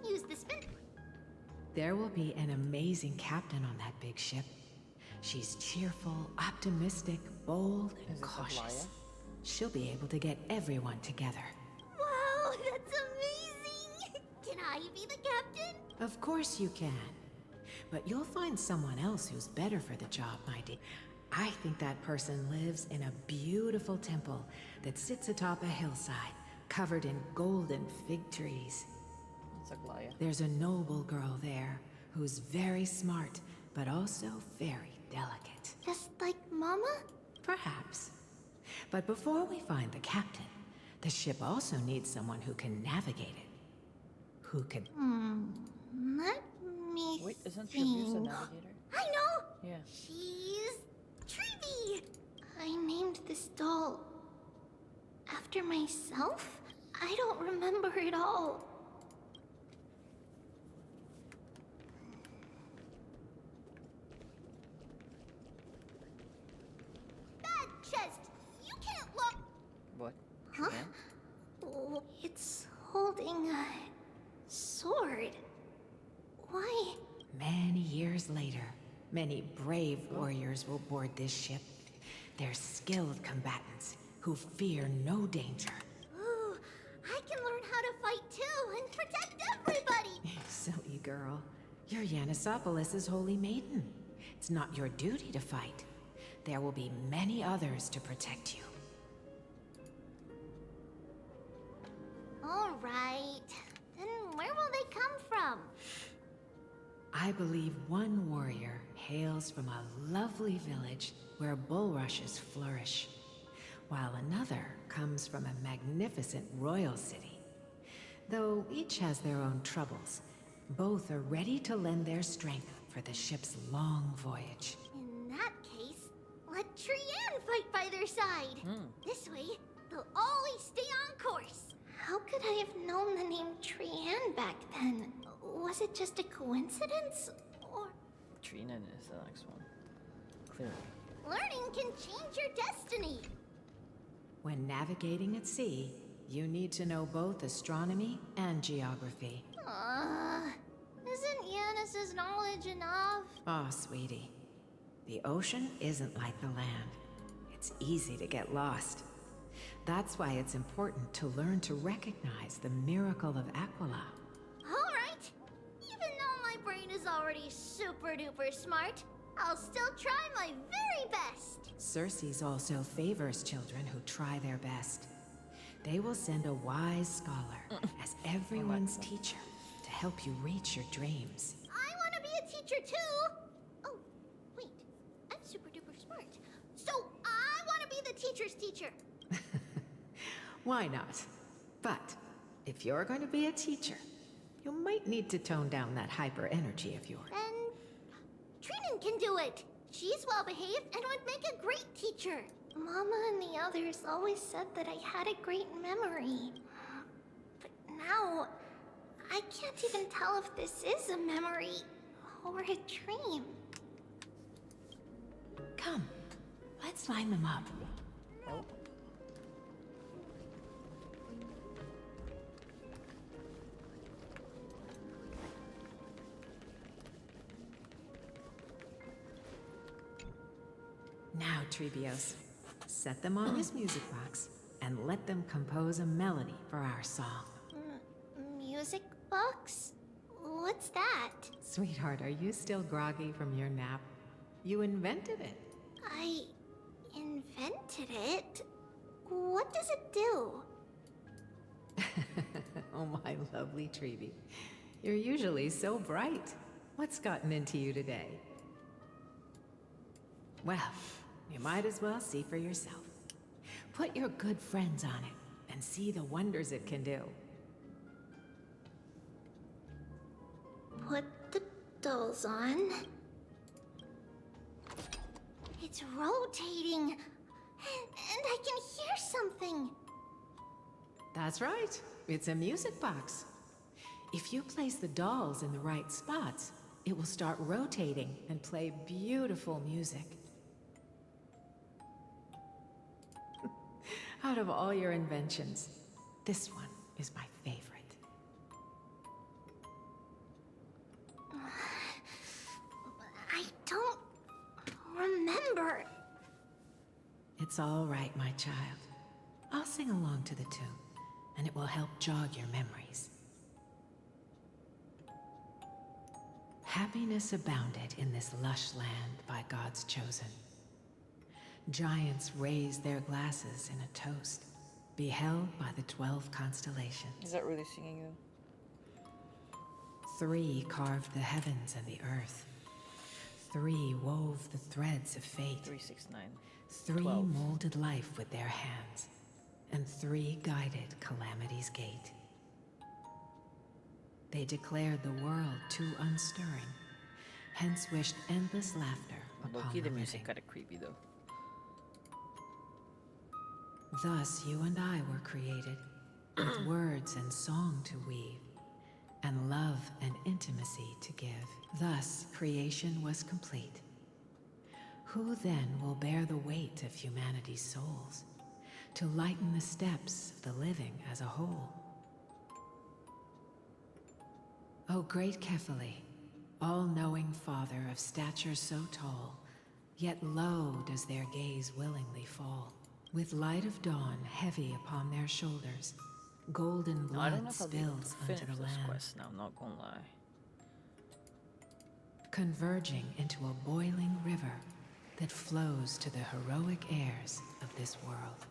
Use the spin. There will be an amazing captain on that big ship. She's cheerful, optimistic, bold, and cautious. She'll be able to get everyone together. Wow! Of course you can. But you'll find someone else who's better for the job, my dear. I think that person lives in a beautiful temple that sits atop a hillside, covered in golden fig trees. It's like Laia. There's a noble girl there who's very smart, but also very delicate. Just like Mama? Perhaps. But before we find the captain, the ship also needs someone who can navigate it. Who can... Let me Wait, isn't think. Traverse a navigator? I know! Yeah. She's Trivy! I named this doll after myself? I don't remember it all. Bad chest! You can't look! What? Huh? Man? Oh, it's holding a sword. Why? Many years later, many brave warriors will board this ship. They're skilled combatants who fear no danger. Ooh, I can learn how to fight too and protect everybody! Silly girl. You're Yanisopolis' holy maiden. It's not your duty to fight. There will be many others to protect you. All right. Then where will they come from? I believe one warrior hails from a lovely village where bulrushes flourish, while another comes from a magnificent royal city. Though each has their own troubles, both are ready to lend their strength for the ship's long voyage. In that case, let Trian fight by their side. This way, they'll always stay on course. How could I have known the name Trian back then? Was it just a coincidence? Or... Trina is the next one. Clearly. Learning can change your destiny! When navigating at sea, you need to know both astronomy and geography. Isn't Yanis's knowledge enough? Oh, sweetie. The ocean isn't like the land. It's easy to get lost. That's why it's important to learn to recognize the miracle of Aquila. Alright! Even though my brain is already super duper smart, I'll still try my very best! Circes also favors children who try their best. They will send a wise scholar as everyone's teacher to help you reach your dreams. I want to be a teacher too! Oh, wait. I'm super duper smart. So I want to be the teacher's teacher! Why not? But if you're going to be a teacher, you might need to tone down that hyper energy of yours. Then Trinan can do it! She's well behaved and would make a great teacher. Mama and the others always said that I had a great memory. But now, I can't even tell if this is a memory or a dream. Come, let's line them up. Oh. Now, Trebios, set them on this music box and let them compose a melody for our song. Music box? What's that? Sweetheart, are you still groggy from your nap? You invented it. I invented it? What does it do? Oh, my lovely Trebi. You're usually so bright. What's gotten into you today? Well, you might as well see for yourself. Put your good friends on it and see the wonders it can do. Put the dolls on. It's rotating. And I can hear something. That's right. It's a music box. If you place the dolls in the right spots, it will start rotating and play beautiful music. Out of all your inventions, this one is my favorite. I don't remember. It's all right, my child. I'll sing along to the tune, and it will help jog your memories. Happiness abounded in this lush land by God's chosen. Giants raised their glasses in a toast, beheld by the 12 constellations. Is that really singing them? 3 carved the heavens and the earth. 3 wove the threads of fate. 3, 6, 9. 3 12. molded life with their hands, and 3 guided Calamity's gate. They declared the world too unstirring, hence wished endless laughter upon Low-key, the the music living. kinda creepy though. Thus you and I were created, with words and song to weave, and love and intimacy to give. Thus creation was complete. Who then will bear the weight of humanity's souls, to lighten the steps of the living as a whole? O great Kefali, all-knowing father of stature so tall, yet low does their gaze willingly fall. With light of dawn heavy upon their shoulders, golden No, I don't blood know if I'll be able to spills finish unto the this land. quest now, I'm not gonna lie. Converging into a boiling river that flows to the heroic heirs of this world.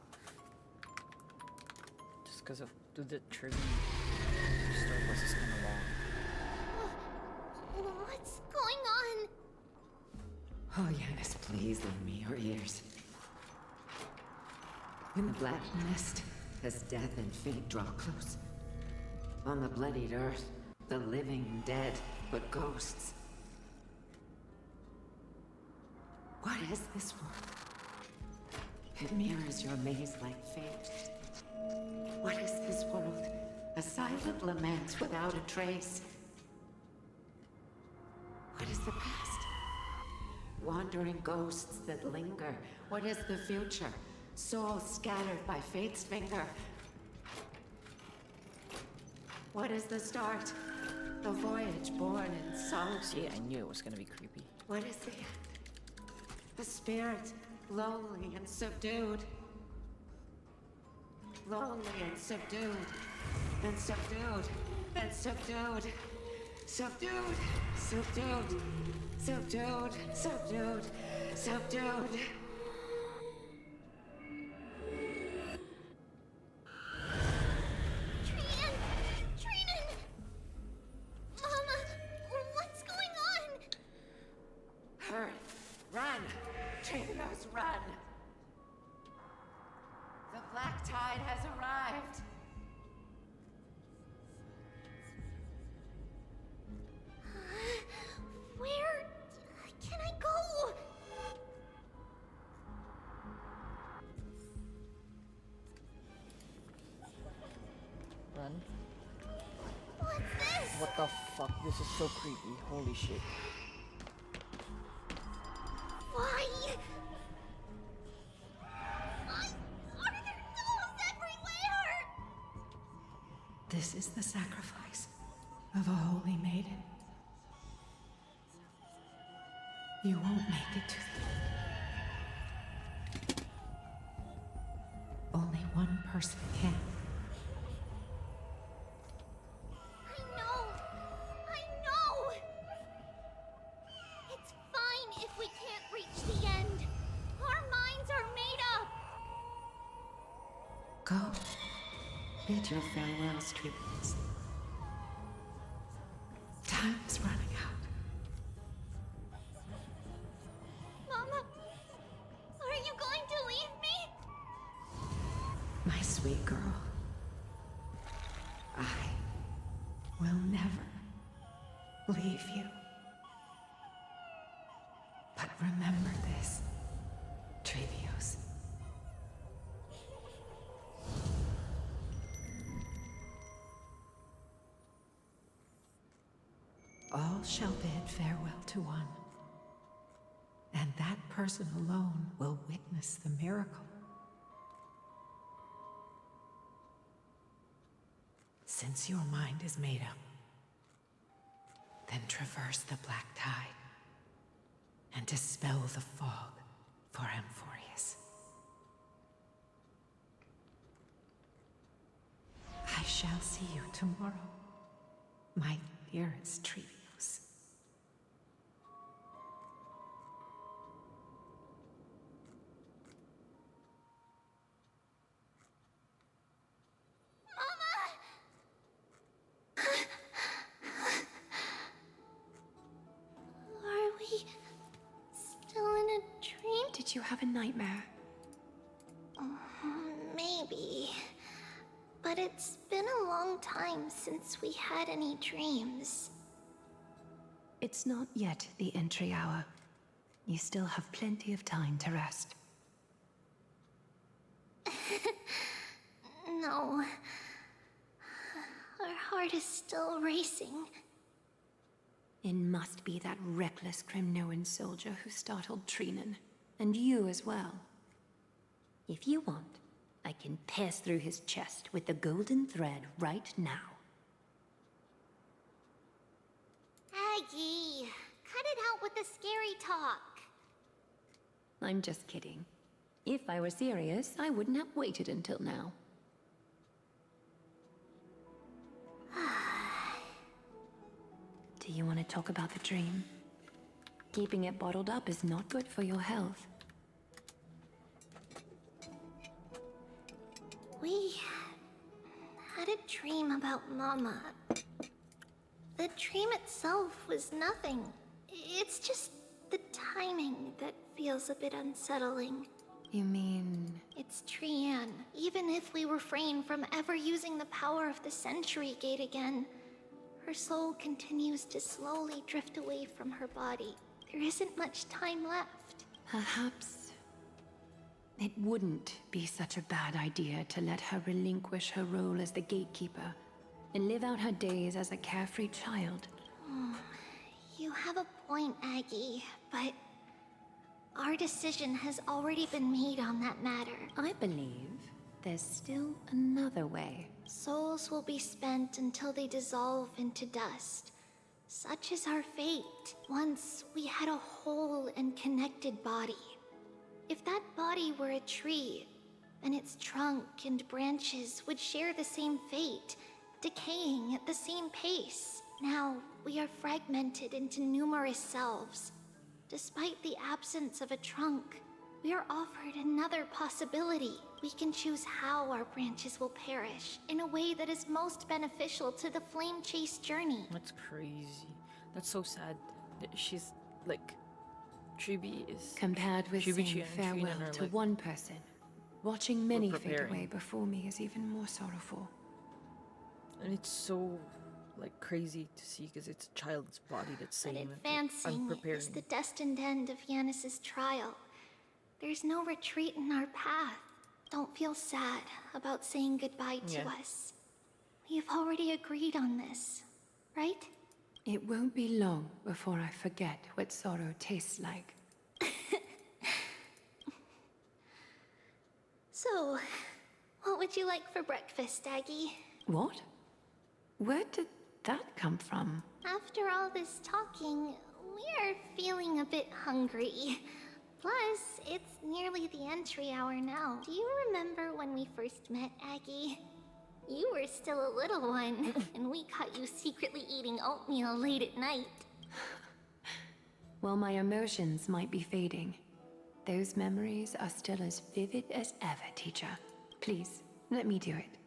Just because of the trivia story quest is kinda long. What's going on? Oh, Yanis, please lend me your ears. In the black mist, as death and fate draw close. On the bloodied earth, the living dead, but ghosts. What is this world? It mirrors your maze-like fate. What is this world? A silent lament without a trace. What is the past? Wandering ghosts that linger. What is the future? Souls scattered by fate's finger. What is the start? The voyage born in solitude. See, I knew it was gonna be creepy. What is the end? The spirit, lonely and subdued. Lonely and subdued. And subdued. And subdued. Subdued. Subdued. Subdued. Subdued. Subdued. Trinan! Mama, what's going on? Hurry! Run! Trainers, run! The black tide has arrived! Where can I go? Run. What's this? What the fuck? This is so creepy. Holy shit. Why? Why are there dolls everywhere? This is the sacrifice of a holy maiden. You won't make it to the end. Only one person can. I know. It's fine if we can't reach the end. Our minds are made up. Go. Bid your farewells, tributes. Time's running out. Mama, are you going to leave me? My sweet girl. I Will never leave you. But remember this, Trevios. All shall bid farewell to one, and that person alone will witness the miracle. Since your mind is made up, then traverse the black tide and dispel the fog for Amphorius. I shall see you tomorrow, my dearest Trevios. Did you have a nightmare? Maybe. But it's been a long time since we had any dreams. It's not yet the entry hour. You still have plenty of time to rest. No. Our heart is still racing. It must be that reckless Kremnoan soldier who startled Trinan. And you as well. If you want, I can pass through his chest with the golden thread right now. Aggie, cut it out with the scary talk. I'm just kidding. If I were serious, I wouldn't have waited until now. Do you want to talk about the dream? Keeping it bottled up is not good for your health. We had a dream about Mama. The dream itself was nothing. It's just the timing that feels a bit unsettling. You mean... It's Trian. Even if we refrain from ever using the power of the Century Gate again, her soul continues to slowly drift away from her body. There isn't much time left. Perhaps it wouldn't be such a bad idea to let her relinquish her role as the gatekeeper and live out her days as a carefree child. You have a point, Aggie, but our decision has already been made on that matter. I believe there's still another way. Souls will be spent until they dissolve into dust. Such is our fate. Once we had a whole and connected body. If that body were a tree, then its trunk and branches would share the same fate, decaying at the same pace. Now, we are fragmented into numerous selves. Despite the absence of a trunk, we are offered another possibility. We can choose how our branches will perish in a way that is most beneficial to the Flame Chase journey. That's crazy. That's so sad. That she's like, Chibi is compared with Chibi saying farewell to like, one person. Watching many fade preparing. away before me is even more sorrowful. And it's so like crazy to see because it's a child's body that's saying that, like, Advancing I'm preparing. is the destined end of Yanis's trial. There's no retreat in our path. Don't feel sad about saying goodbye to us. We've already agreed on this, right? It won't be long before I forget what sorrow tastes like. So, what would you like for breakfast, Aggie? What? Where did that come from? After all this talking, we are feeling a bit hungry. Plus, it's nearly the entry hour now. Do you remember when we first met, Aggie? You were still a little one, and we caught you secretly eating oatmeal late at night. While my emotions might be fading, those memories are still as vivid as ever, teacher. Please, let me do it.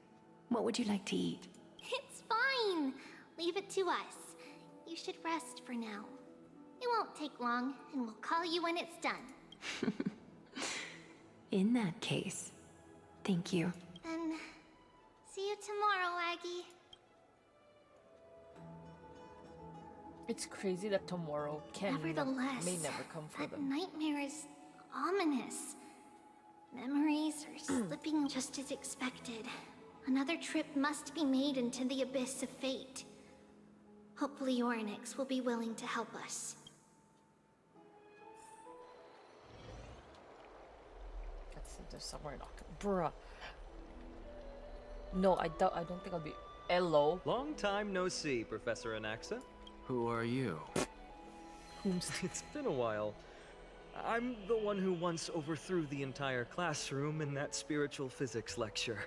What would you like to eat? It's fine. Leave it to us. You should rest for now. It won't take long, and we'll call you when it's done. In that case, thank you. Then, see you tomorrow, Aggie. It's crazy that tomorrow Nevertheless, may never come for that them. nightmare is ominous. Memories are slipping just as expected. Another trip must be made into the abyss of fate. Hopefully Orynyx will be willing to help us. Let's see, there's somewhere not. Bruh. No, I don't think I'll be. Hello. Long time no see, Professor Anaxa. Who are you? It's been a while. I'm the one who once overthrew the entire classroom in that spiritual physics lecture.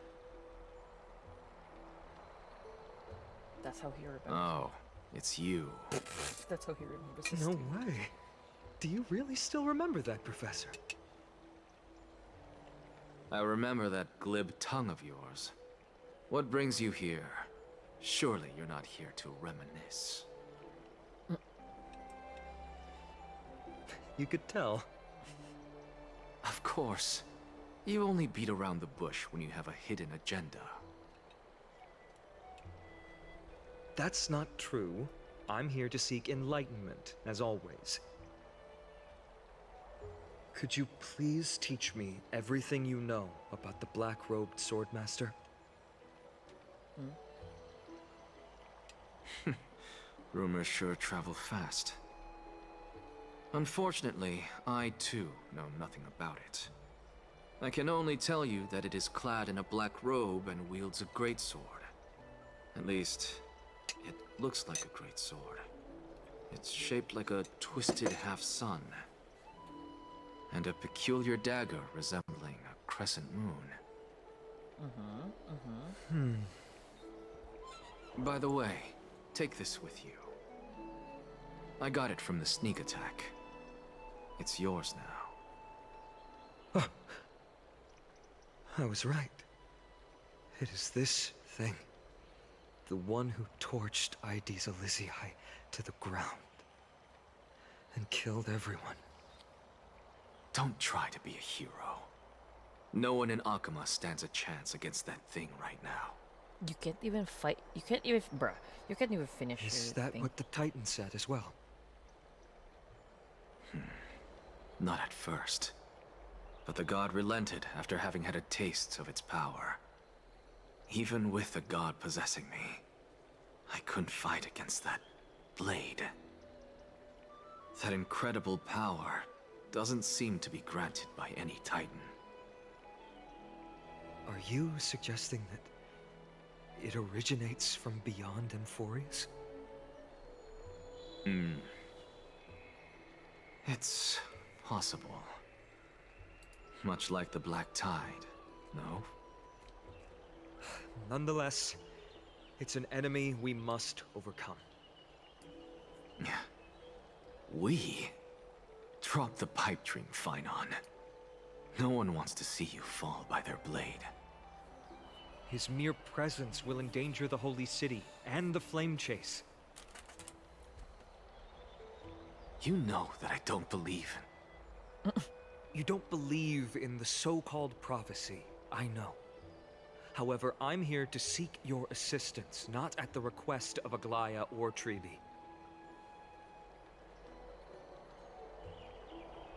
That's how he remembers. Oh, it's you. That's how he remembers his No name. way. Do you really still remember that, Professor? I remember that glib tongue of yours. What brings you here? Surely you're not here to reminisce. You could tell. course. You only beat around the bush when you have a hidden agenda. That's not true. I'm here to seek enlightenment, as always. Could you please teach me everything you know about the black-robed swordmaster? Rumors sure travel fast. Unfortunately, I too know nothing about it. I can only tell you that it is clad in a black robe and wields a greatsword. At least, it looks like a greatsword. It's shaped like a twisted half-sun, and a peculiar dagger resembling a crescent moon. By the way, take this with you. I got it from the sneak attack. It's yours now. Oh. I was right. It is this thing. The one who torched Aedes Elysiae to the ground. And killed everyone. Don't try to be a hero. No one in Akama stands a chance against that thing right now. You can't even fight. You can't even, bruh. You can't even finish. Is your that thing. what the Titan said as well? Not at first. But the god relented after having had a taste of its power. Even with the god possessing me, I couldn't fight against that blade. That incredible power doesn't seem to be granted by any Titan. Are you suggesting that it originates from beyond Amphorius? It's possible. Much like the Black Tide, no? Nonetheless, it's an enemy we must overcome. We? Drop the pipe dream, Phainon. No one wants to see you fall by their blade. His mere presence will endanger the Holy City and the Flame Chase. You know that I don't believe in... You don't believe in the so-called prophecy, I know. However, I'm here to seek your assistance, not at the request of Aglaya or Tribi.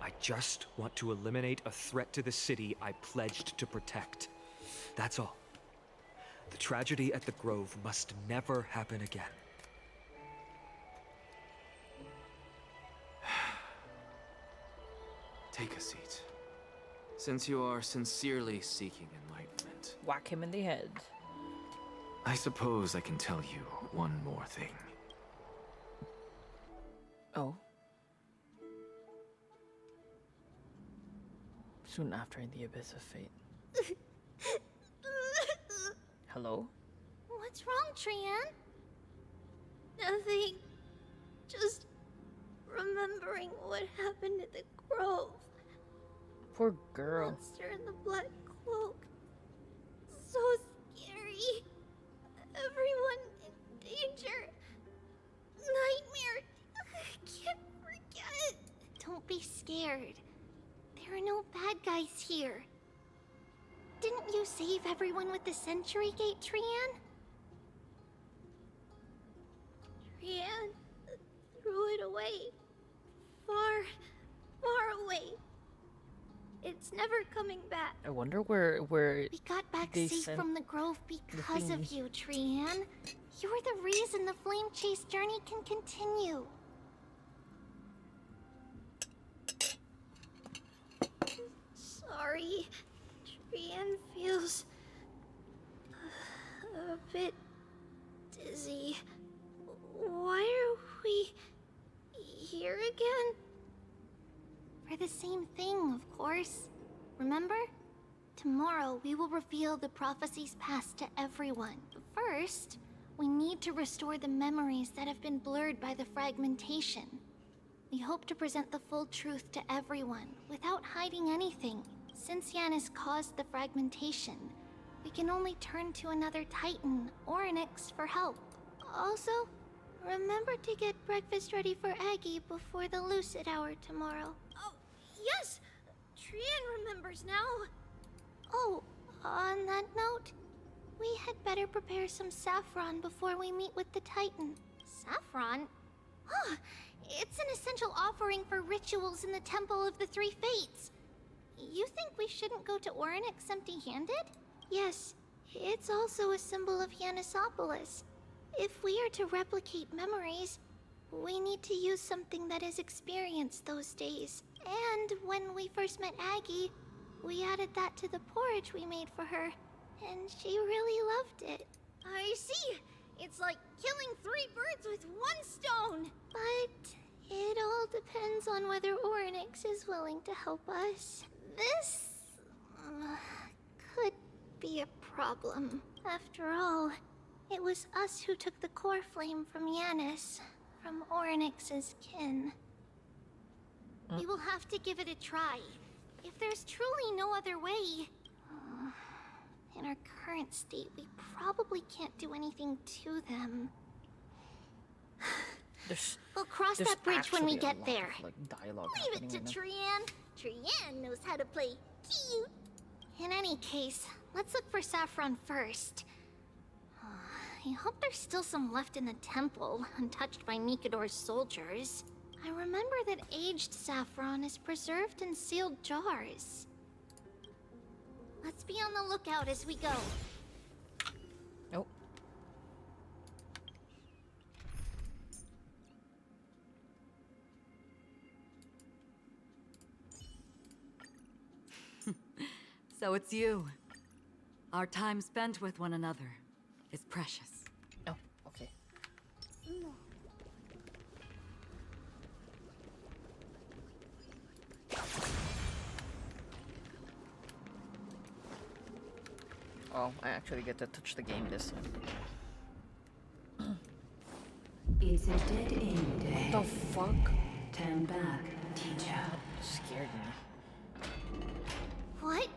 I just want to eliminate a threat to the city I pledged to protect. That's all. The tragedy at the Grove must never happen again. Take a seat. Since you are sincerely seeking enlightenment, Whack him in the head. I suppose I can tell you one more thing. Oh. Soon after, in the abyss of fate. Hello? What's wrong, Trian? Nothing. Just remembering what happened at the Grove. Poor girl. Monster in the black cloak. So scary. Everyone in danger. Nightmare. I can't forget. Don't be scared. There are no bad guys here. Didn't you save everyone with the Century Gate, Trian? Trian threw it away. Far, far away. It's never coming back. I wonder where We got back they safe sent from the Grove because of thingy. you, Trian. You're the reason the Flame Chase journey can continue. Sorry. Trian feels a bit dizzy. Why are we here again? For the same thing, of course. Remember? Tomorrow, we will reveal the prophecies past to everyone. First, we need to restore the memories that have been blurred by the fragmentation. We hope to present the full truth to everyone, without hiding anything. Since Yanis caused the fragmentation, we can only turn to another Titan or Nyx for help. Also, remember to get breakfast ready for Aggie before the Lucid Hour tomorrow. Oh, yes! Trian remembers now. Oh, on that note, we had better prepare some saffron before we meet with the Titan. Saffron? Huh, it's an essential offering for rituals in the Temple of the Three Fates. You think we shouldn't go to Orynyx empty-handed? Yes, it's also a symbol of Yanisopolis. If we are to replicate memories, we need to use something that has experienced those days. And when we first met Aggie, we added that to the porridge we made for her, and she really loved it. I see! It's like killing 3 birds with 1 stone! But it all depends on whether Orynyx is willing to help us. This could be a problem. After all, it was us who took the core flame from Yanis, from Orynyx's kin. We will have to give it a try. If there's truly no other way... in our current state, we probably can't do anything to them. We'll cross that bridge when we get there. Leave it to Trian. Trian knows how to play cute. In any case, let's look for saffron first. I hope there's still some left in the temple, untouched by Nikador's soldiers. I remember that aged saffron is preserved in sealed jars. Let's be on the lookout as we go. Nope. So it's you. Our time spent with one another is precious. Oh, okay. Oh, I actually get to touch the game this time. It's a dead end. What the fuck? Turn back, teacher. That scared me. What?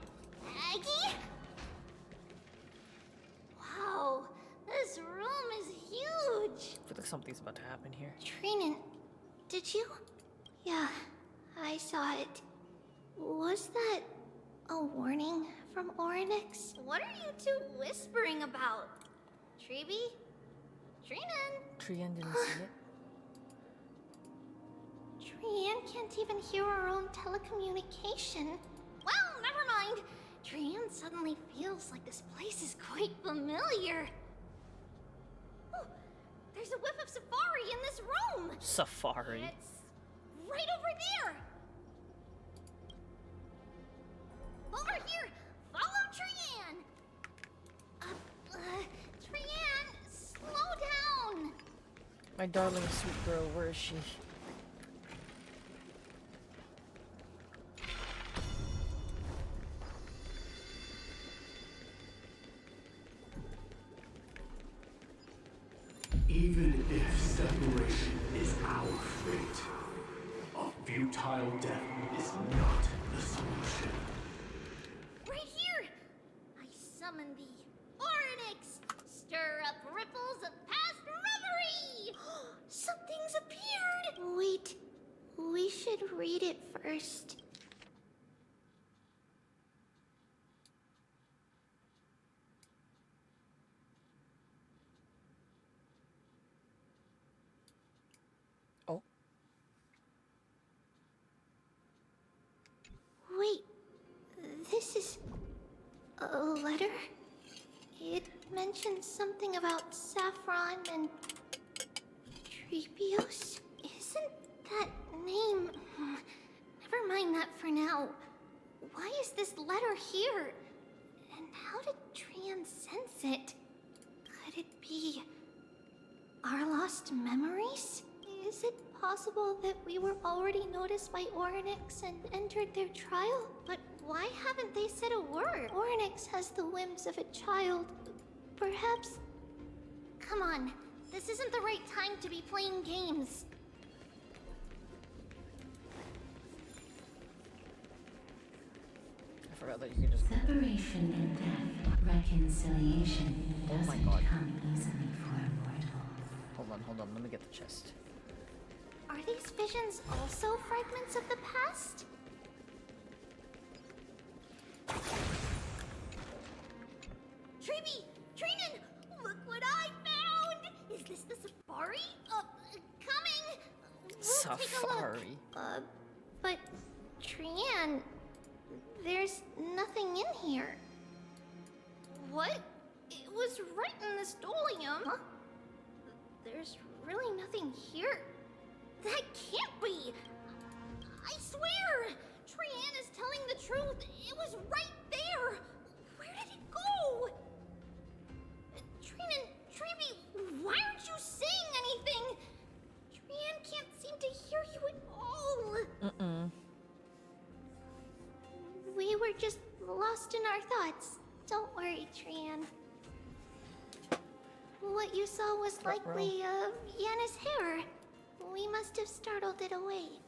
Aggie? Wow, this room is huge. I feel like something's about to happen here. Trinan, did you? Yeah, I saw it. Was that a warning from Orynyx? What are you two whispering about? Treeby? Trinan? Trian didn't see it? Trian can't even hear our own telecommunication. Well, never mind. Trian suddenly feels like this place is quite familiar. Oh, there's a whiff of safari in this room. Safari. It's right over there. Over here. Follow Trian. Trian, slow down. My darling sweet girl, where is she? Even if separation is our fate, a futile death is not the solution. Right here! I summon thee, Orynyx! Stir up ripples of past reverie! Something's appeared! Wait, we should read it first. Oh. Wait, this is a letter? It mentions something about saffron and Treebios. Isn't that name... Never mind that for now. Why is this letter here? And how did Trian sense it? Could it be our lost memories? Is it possible that we were already noticed by Orynyx and entered their trial? But why haven't they said a word? Orynyx has the whims of a child. Perhaps... Come on, this isn't the right time to be playing games. I forgot that you could just... Separation and death, reconciliation Oh my doesn't god. come easily for a mortal. Hold on, let me get the chest. Are these visions also fragments of the past? take a look. But Trian, there's nothing in here. What? It was right in the stolium. Huh? There's really nothing here. That can't be. I swear, Trian is telling the truth. It was right there. Where did it go? Trian and Treeby, why aren't you saying anything? Trian can't seem to hear you at all. We were just lost in our thoughts. Don't worry, Trian. What you saw was likely, Yana's hair. We must have startled it away.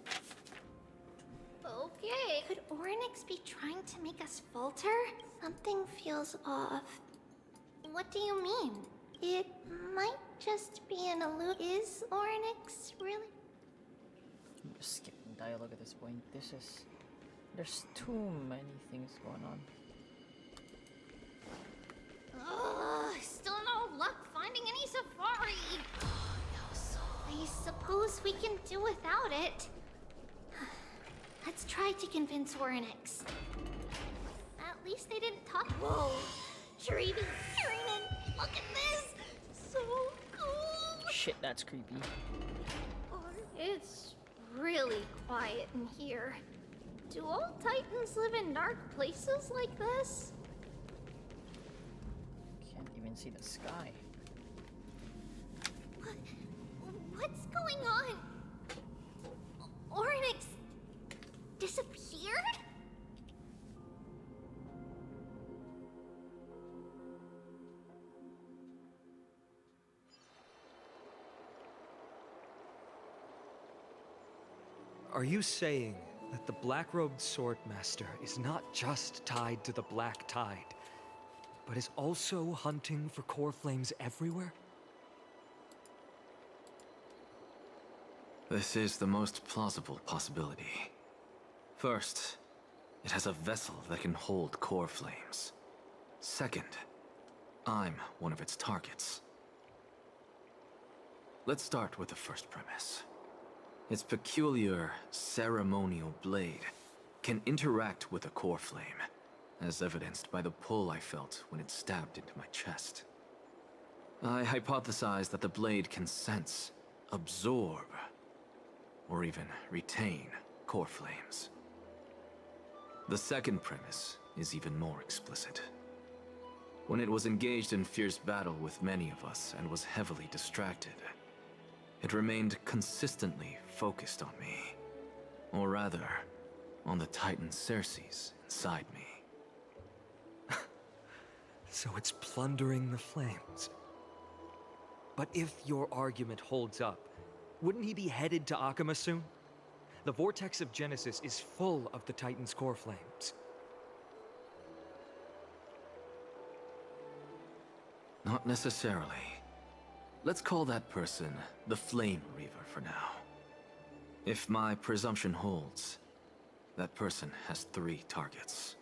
Okay. Could Orynyx be trying to make us falter? Something feels off. What do you mean? It might just be an illusion. Is Orynyx really? I'm just skipping dialogue at this point. There's too many things going on. Still no luck finding any safari. I suppose we can do without it. Let's try to convince Orynyx. At least they didn't talk. Whoa, Treeby, Trinan, look at this. So cool. Shit, that's creepy. It's really quiet in here. Do all Titans live in dark places like this? Can't even see the sky. What's going on? Orynyx disappeared? Are you saying that the black-robed swordmaster is not just tied to the Black Tide, but is also hunting for core flames everywhere? This is the most plausible possibility. First, it has a vessel that can hold core flames. Second, I'm one of its targets. Let's start with the first premise. Its peculiar ceremonial blade can interact with a core flame, as evidenced by the pull I felt when it stabbed into my chest. I hypothesized that the blade can sense, absorb, or even retain core flames. The second premise is even more explicit. When it was engaged in fierce battle with many of us and was heavily distracted, it remained consistently focused on me. Or rather, on the Titan Cersei's inside me. So it's plundering the flames. But if your argument holds up, wouldn't he be headed to Akama soon? The vortex of Genesis is full of the Titan's core flames. Not necessarily. Let's call that person the Flame Reaver for now. If my presumption holds, that person has 3 targets.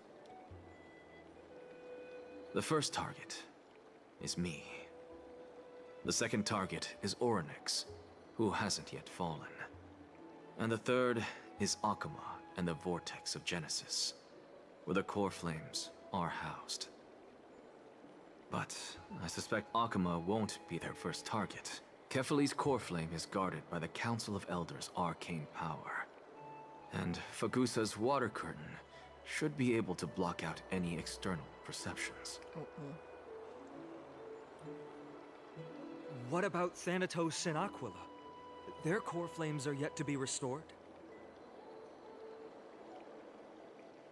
The first target is me. The second target is Orynyx, who hasn't yet fallen. And the third is Akama and the Vortex of Genesis, where the core flames are housed. But I suspect Akama won't be their first target. Kefali's core flame is guarded by the Council of Elders' arcane power. And Fagusa's water curtain should be able to block out any external perceptions. What about Thanatos and Aquila? Their core flames are yet to be restored.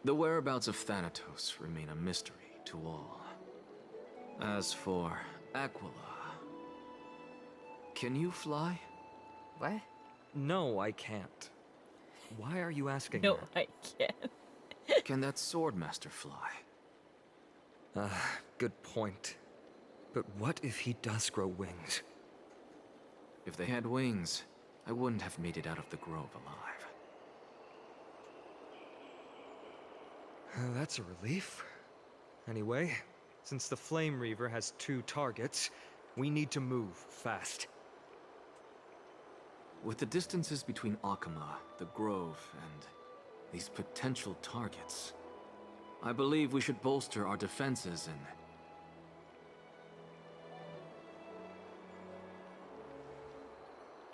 The whereabouts of Thanatos remain a mystery to all. As for Aquila, can you fly? What? No, I can't. Why are you asking No, her? I can't. Can that Swordmaster fly? Good point. But what if he does grow wings? If they had wings, I wouldn't have made it out of the grove alive. That's a relief. Anyway, since the Flame Reaver has 2 targets, we need to move fast. With the distances between Akama, the Grove, and these potential targets, I believe we should bolster our defenses and...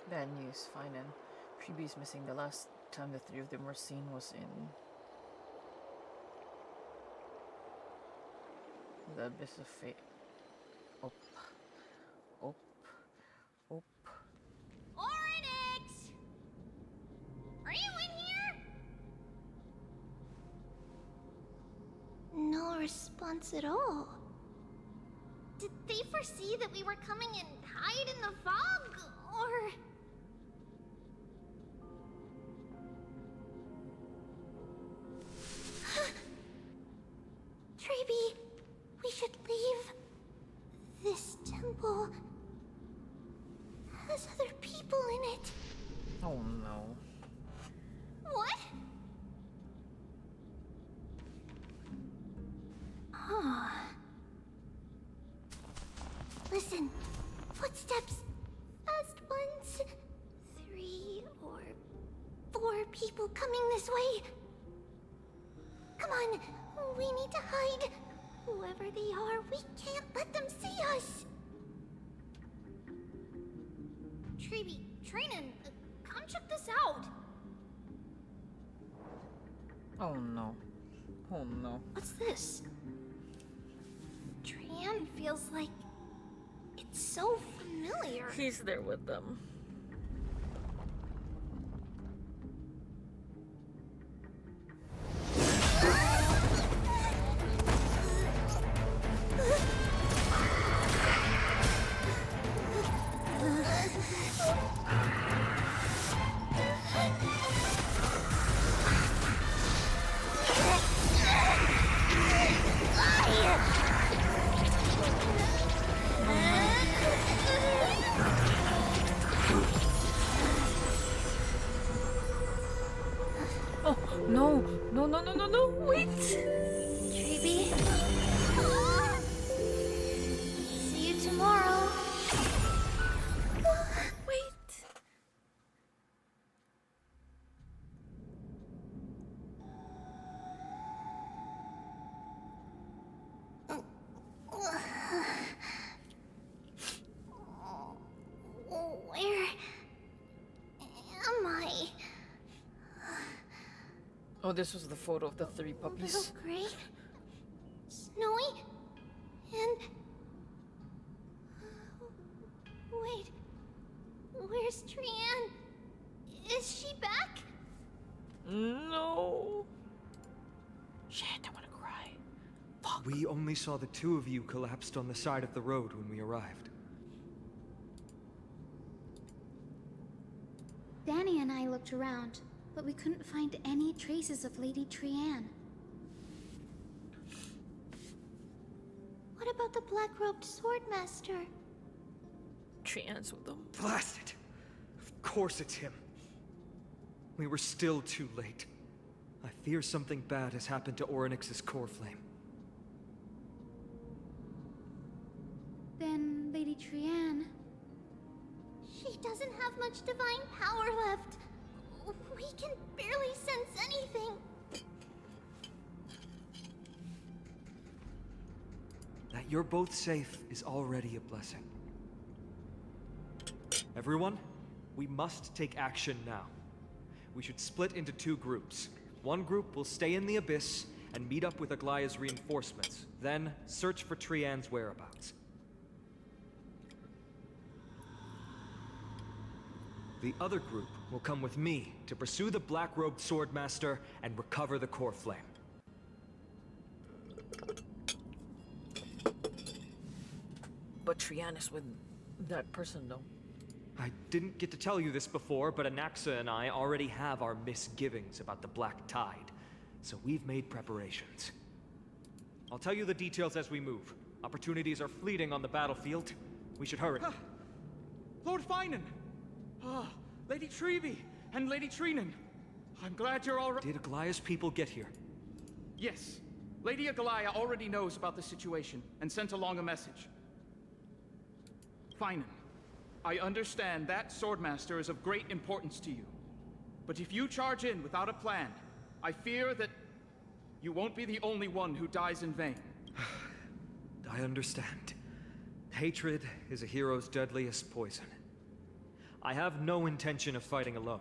Bad news, Finan. Treebe's missing. The last time the three of them were seen was in the Abyss of Fate. Op. Oryx! Are you in here? No response at all. Did they foresee that we were coming and hide in the fog? Or... Treby, we should leave. This temple has other people in it. Oh no. What? Huh. Listen, footsteps. Fast ones. 3 or 4 people coming this way. Come on, we need to hide. Whoever they are, we can't let them see us. Treby, Trinan, come check this out. Oh no. Oh no. What's this? Trian feels like it's so familiar. He's there with them. No, wait! Treby? See you tomorrow. Wait. Where am I? Oh, this was the photo of the 3 puppies. Little Gray, Snowy, and... Wait, where's Trian? Is she back? No. Shit, I wanna cry. Fuck. We only saw the 2 of you collapsed on the side of the road when we arrived. Danny and I looked around, but we couldn't find any traces of Lady Trian. What about the black-robed swordmaster? Trian's with them. Blast it! Of course it's him. We were still too late. I fear something bad has happened to Orynyx's core flame. Then Lady Trian... She doesn't have much divine power left. We can barely sense anything. That you're both safe is already a blessing. Everyone, we must take action now. We should split into 2 groups. One group will stay in the Abyss and meet up with Aglaya's reinforcements, then search for Trian's whereabouts. The other group will come with me to pursue the black-robed swordmaster and recover the core flame. But Trian is with that person, though. I didn't get to tell you this before, but Anaxa and I already have our misgivings about the Black Tide, so we've made preparations. I'll tell you the details as we move. Opportunities are fleeting on the battlefield. We should hurry. Lord Finan! Lady Treby and Lady Trinan. I'm glad you're all right. Did Aglaya's people get here? Yes. Lady Aglaya already knows about the situation and sent along a message. Finan, I understand that Swordmaster is of great importance to you. But if you charge in without a plan, I fear that you won't be the only one who dies in vain. I understand. Hatred is a hero's deadliest poison. I have no intention of fighting alone.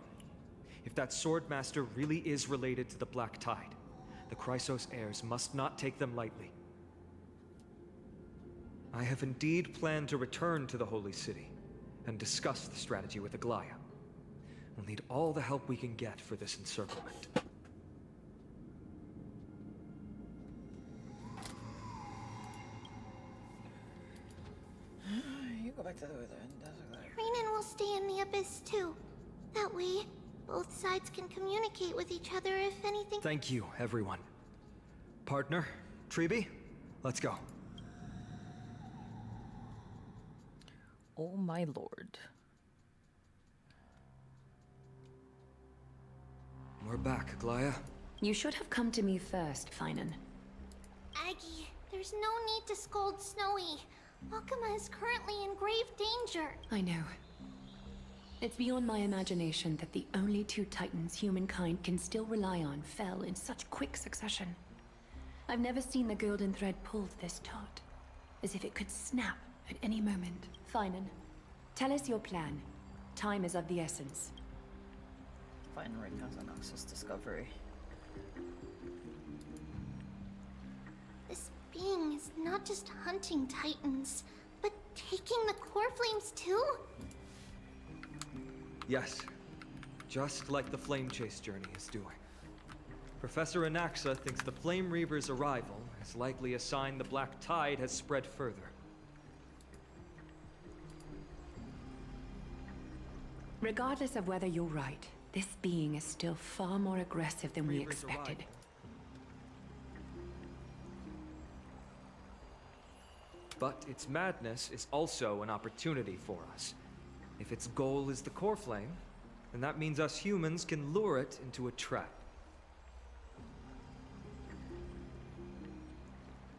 If that Swordmaster really is related to the Black Tide, the Chrysos heirs must not take them lightly. I have indeed planned to return to the Holy City and discuss the strategy with Aglaya. We'll need all the help we can get for this encirclement. You go back to the other end. That's okay. Renan will stay in the Abyss too. That way, both sides can communicate with each other if anything— Thank you, everyone. Partner, Treeby, let's go. Oh my lord. We're back, Aglaya. You should have come to me first, Finan. Aggie, there's no need to scold Snowy. Wakama is currently in grave danger. I know. It's beyond my imagination that the only two titans humankind can still rely on fell in such quick succession. I've never seen the golden thread pulled this taut, as if it could snap at any moment. Finan, tell us your plan. Time is of the essence. Find recounts on Noxus discovery. This being is not just hunting titans, but taking the core flames too? Yes, just like the Flame Chase journey is doing. Professor Anaxa thinks the Flame Reaver's arrival is likely a sign the Black Tide has spread further. Regardless of whether you're right, this being is still far more aggressive than we expected. But its madness is also an opportunity for us. If its goal is the core flame, then that means us humans can lure it into a trap.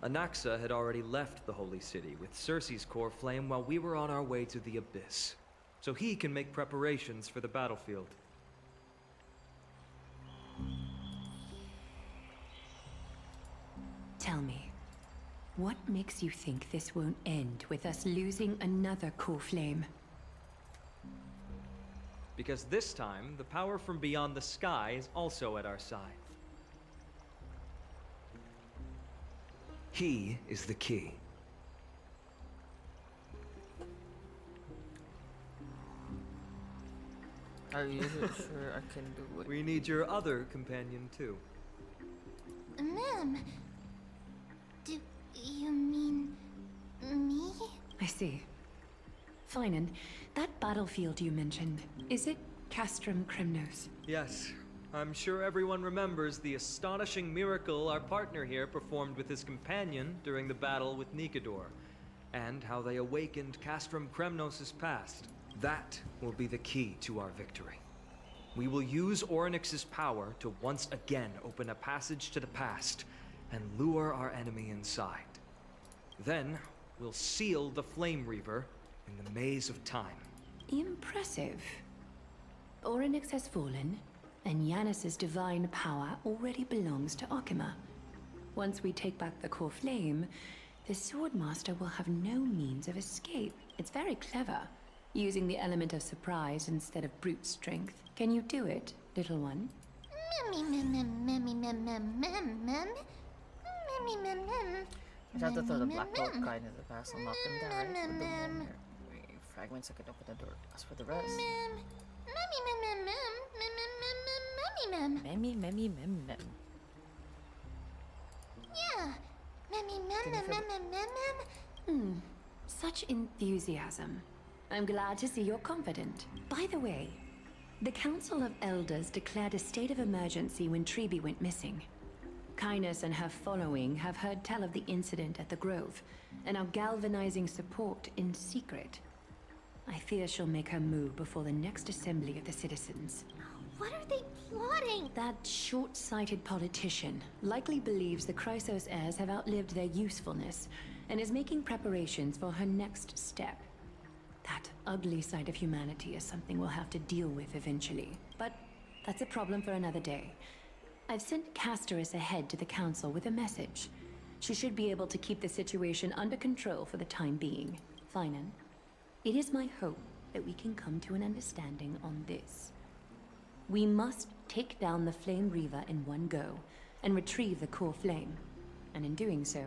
Anaxa had already left the Holy City with Cersei's core flame while we were on our way to the Abyss, so he can make preparations for the battlefield. Tell me, what makes you think this won't end with us losing another core flame? Because this time, the power from beyond the sky is also at our side. He is the key. Are you sure I can do it? We need your other companion, too. Ma'am, do you mean me? I see. Finan, that battlefield you mentioned, is it Castrum Kremnos? Yes. I'm sure everyone remembers the astonishing miracle our partner here performed with his companion during the battle with Nikador, and how they awakened Castrum Kremnos' past. That will be the key to our victory. We will use Orynyx's power to once again open a passage to the past and lure our enemy inside. Then, we'll seal the Flame Reaver in the maze of time. Impressive. Orynyx has fallen, and Yanis's divine power already belongs to Okima. Once we take back the core flame, the Swordmaster will have no means of escape. It's very clever, using the element of surprise instead of brute strength. Can you do it, little one? I have to throw the black bolt guy into the past and lock them down, right? With the more fragments, I can open the door. As for the rest... Mem. Yeah. Such enthusiasm. I'm glad to see you're confident. By the way, the Council of Elders declared a state of emergency when Treeby went missing. Kynus and her following have heard tell of the incident at the Grove, and are galvanizing support in secret. I fear she'll make her move before the next assembly of the citizens. What are they plotting? That short-sighted politician likely believes the Chrysos heirs have outlived their usefulness, and is making preparations for her next step. That ugly side of humanity is something we'll have to deal with eventually. But that's a problem for another day. I've sent Casterus ahead to the Council with a message. She should be able to keep the situation under control for the time being. Finan, it is my hope that we can come to an understanding on this. We must take down the Flame Reaver in one go, and retrieve the core flame. And in doing so,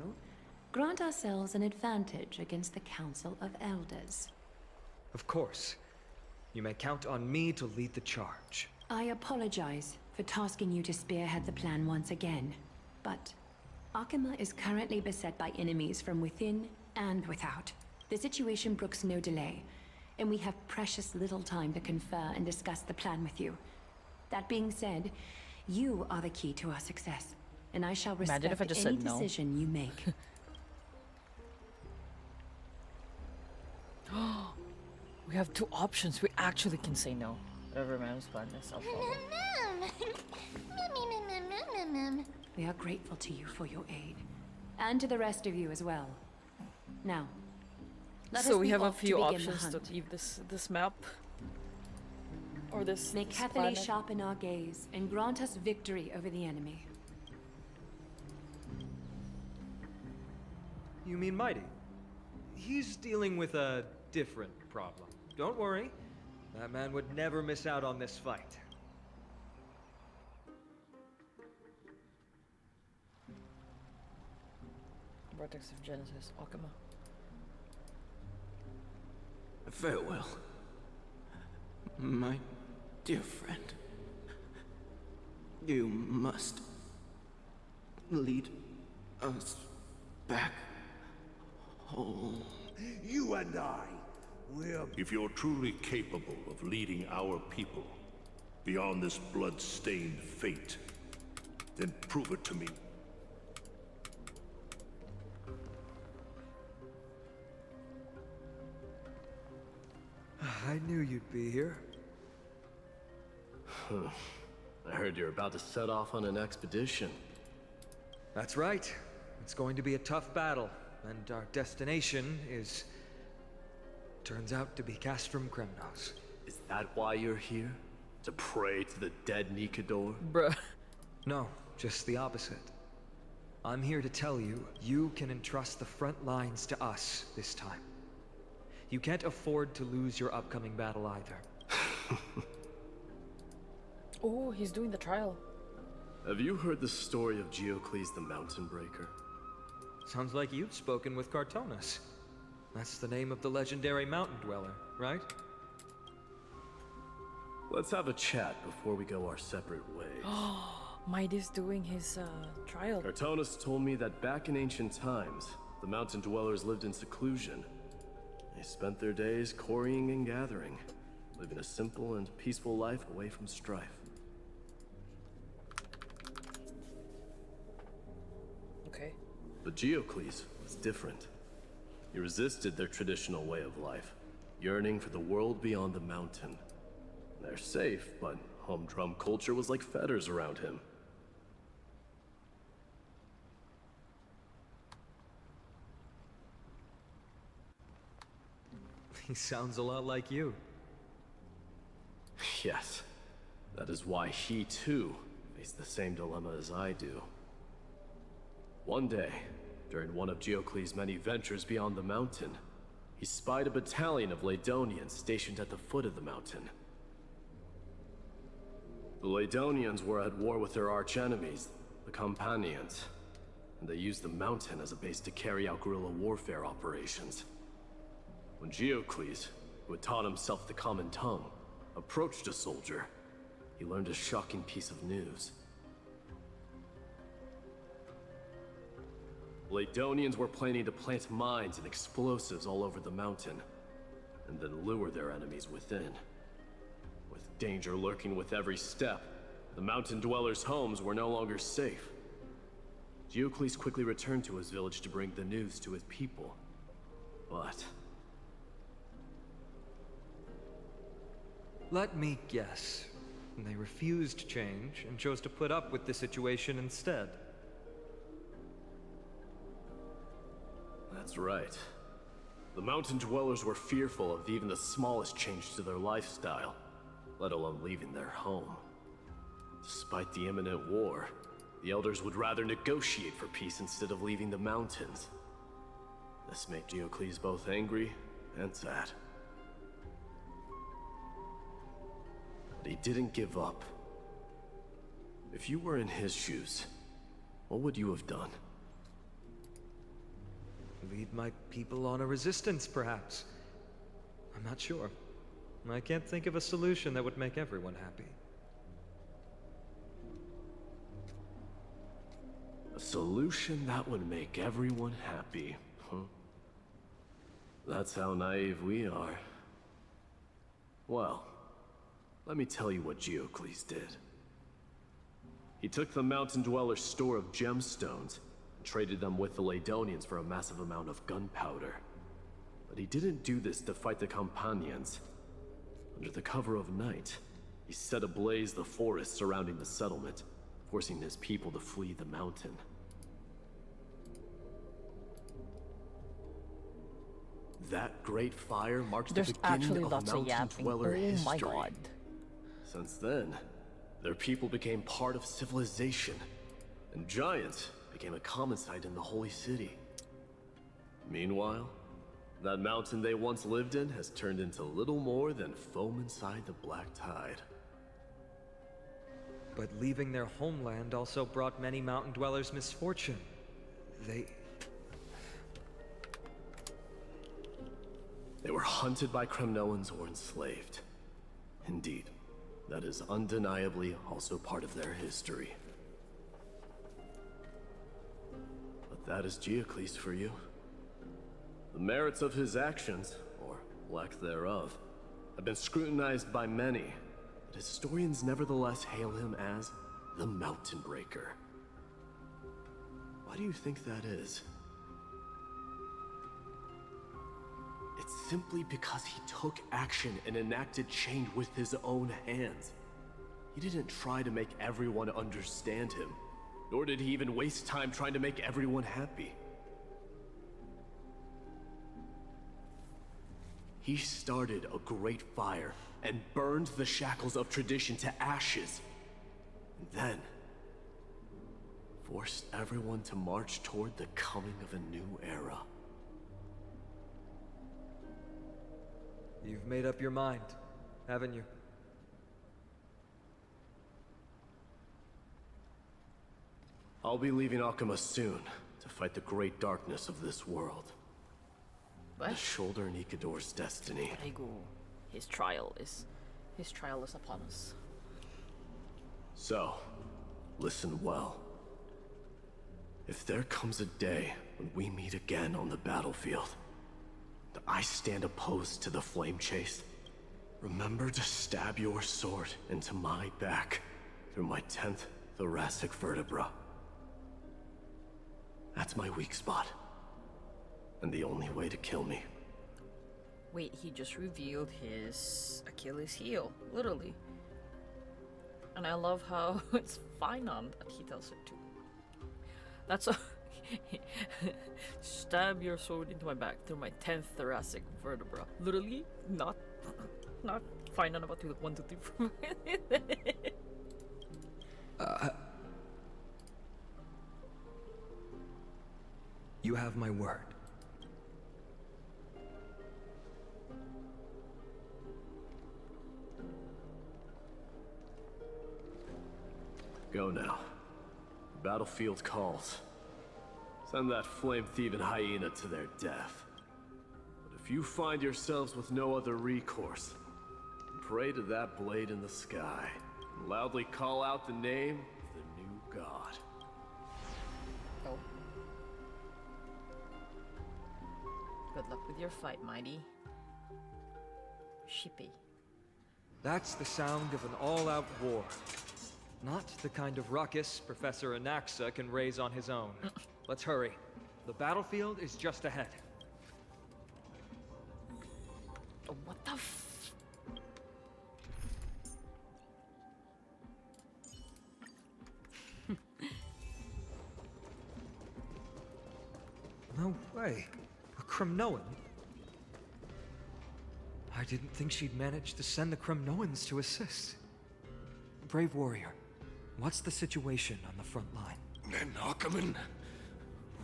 grant ourselves an advantage against the Council of Elders. Of course. You may count on me to lead the charge. I apologize for tasking you to spearhead the plan once again, but Akima is currently beset by enemies from within and without. The situation brooks no delay, and we have precious little time to confer and discuss the plan with you. That being said, you are the key to our success, and I shall respect Imagine if I just any said no. decision you make. We have two options. We actually can say no. Whatever Mam's plan is, I'll follow. We are grateful to you for your aid, and to the rest of you as well. Now, let So us we be have a off to few begin the options to hunt. leave this map. Or this May this Cathay planet. sharpen our gaze and grant us victory over the enemy. You mean Mighty? He's dealing with a different problem. Don't worry. That man would never miss out on this fight. Vortex of Genesis, Akima. Farewell, my dear friend. You must lead us back home. You and I, we're... If you're truly capable of leading our people beyond this blood-stained fate, then prove it to me. I knew you'd be here. I heard you're about to set off on an expedition. That's right. It's going to be a tough battle, and our destination is... turns out to be Castrum Kremnos. Is that why you're here? To pray to the dead Nikador? Bruh. No, just the opposite. I'm here to tell you, you can entrust the front lines to us this time. You can't afford to lose your upcoming battle either. Oh, he's doing the trial. Have you heard the story of Geocles the Mountain Breaker? Sounds like you've spoken with Cartonus. That's the name of the legendary mountain dweller, right? Let's have a chat before we go our separate ways. Mighty's doing his trial. Cartonus told me that back in ancient times, the mountain dwellers lived in seclusion. They spent their days quarrying and gathering, living a simple and peaceful life away from strife. Okay. But Geocles was different. He resisted their traditional way of life, yearning for the world beyond the mountain. They're safe, but humdrum culture was like fetters around him. He sounds a lot like you. Yes. That is why he, too, faced the same dilemma as I do. One day, during one of Geocles' many ventures beyond the mountain, he spied a battalion of Ladonians stationed at the foot of the mountain. The Ladonians were at war with their archenemies, the Companions, and they used the mountain as a base to carry out guerrilla warfare operations. When Geocles, who had taught himself the common tongue, approached a soldier, he learned a shocking piece of news. Ladonians were planning to plant mines and explosives all over the mountain, and then lure their enemies within. With danger lurking with every step, the mountain dwellers' homes were no longer safe. Geocles quickly returned to his village to bring the news to his people. But... Let me guess. They refused change and chose to put up with the situation instead. That's right. The mountain dwellers were fearful of even the smallest change to their lifestyle, let alone leaving their home. Despite the imminent war, the elders would rather negotiate for peace instead of leaving the mountains. This made Diocles both angry and sad. But he didn't give up. If you were in his shoes, what would you have done? Lead my people on a resistance, perhaps. I'm not sure. I can't think of a solution that would make everyone happy. A solution that would make everyone happy, huh? That's how naive we are. Well, let me tell you what Diocles did. He took the mountain dwellers' store of gemstones and traded them with the Ladonians for a massive amount of gunpowder. But he didn't do this to fight the Campanians. Under the cover of night, he set ablaze the forest surrounding the settlement, forcing his people to flee the mountain. That great fire marked the beginning of mountain dweller history. Oh my god. Since then, their people became part of civilization, and giants became a common sight in the Holy City. Meanwhile, that mountain they once lived in has turned into little more than foam inside the black tide. But leaving their homeland also brought many mountain dwellers misfortune. They were hunted by Kremnoans or enslaved. Indeed, that is undeniably also part of their history. But that is Diocles for you. The merits of his actions, or lack thereof, have been scrutinized by many, but historians nevertheless hail him as the Mountain Breaker. Why do you think that is? It's simply because he took action and enacted change with his own hands. He didn't try to make everyone understand him, nor did he even waste time trying to make everyone happy. He started a great fire and burned the shackles of tradition to ashes, and then forced everyone to march toward the coming of a new era. You've made up your mind, haven't you? I'll be leaving Akuma soon to fight the great darkness of this world. What? To shoulder Nikador's destiny. Aigu, his trial is upon us. So, listen well. If there comes a day when we meet again on the battlefield, and I stand opposed to the flame chase, remember to stab your sword into my back through my 10th thoracic vertebra. That's my weak spot, and the only way to kill me. Wait, he just revealed his Achilles heel, literally. And I love how it's Finon that he tells it to. That's a stab your sword into my back through my 10th thoracic vertebra. Literally, not Finon about to look 1, 2, 3, 4. You have my word. Go now. The battlefield calls. Send that flame-thieving hyena to their death. But if you find yourselves with no other recourse, pray to that blade in the sky, and loudly call out the name of the new god. Oh. Good luck with your fight, Mighty. Shippy. That's the sound of an all-out war. Not the kind of ruckus Professor Anaxa can raise on his own. Let's hurry. The battlefield is just ahead. What the f... No way. A Kremnoan? I didn't think she'd manage to send the Kremnoans to assist. Brave warrior, what's the situation on the front line? Men Ackerman,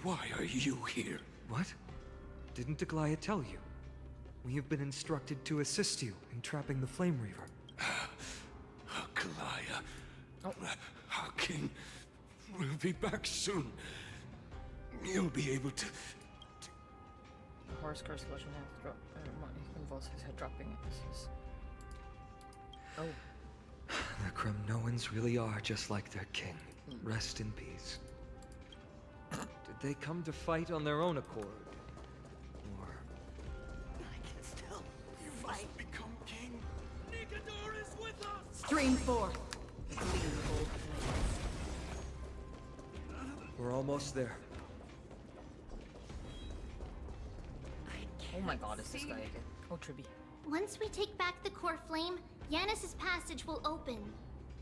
why are you here? What? Didn't Deglaya tell you? We have been instructed to assist you in trapping the Flame Reaver. Deglaya. Our king will be back soon. You'll be able to... Horse curse legend involves his head dropping. Oh. The Kremnoans really are just like their king. Rest in peace. Did they come to fight on their own accord? Or... I can still fight. Become king. Nigador is with us! Stream 4. We're almost there. Oh my god, is this guy again? Oh, Tribby. Once we take back the core flame, Yanis' passage will open.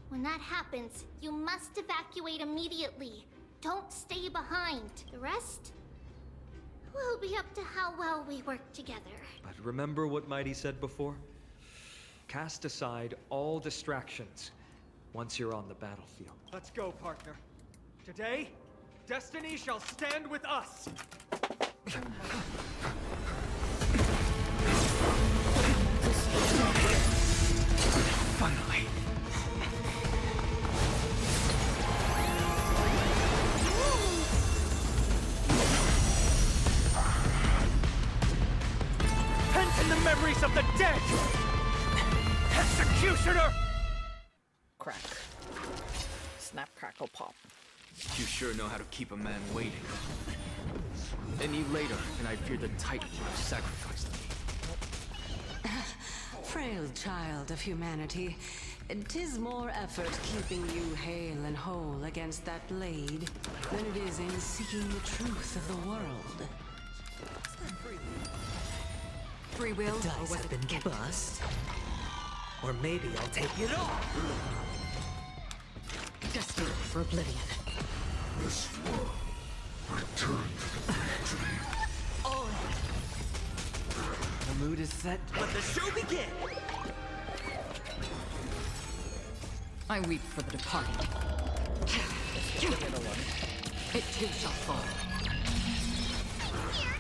When that happens, you must evacuate immediately. Don't stay behind. The rest will be up to how well we work together. But remember what Mighty said before? Cast aside all distractions once you're on the battlefield. Let's go, partner. Today, destiny shall stand with us! Finally! Pent in the memories of the dead! Executioner! Crack. Snap, crackle, pop. You sure know how to keep a man waiting. Any later, and I fear the Titan would have sacrificed me. Frail child of humanity, 'tis more effort keeping you hale and whole against that blade than it is in seeking the truth of the world. Free will, The dice have been bust. Or maybe I'll take it all. destined for oblivion. This war return to the victory. Oh. The mood is set. Let the show begin. I weep for the departed. It too shall fall.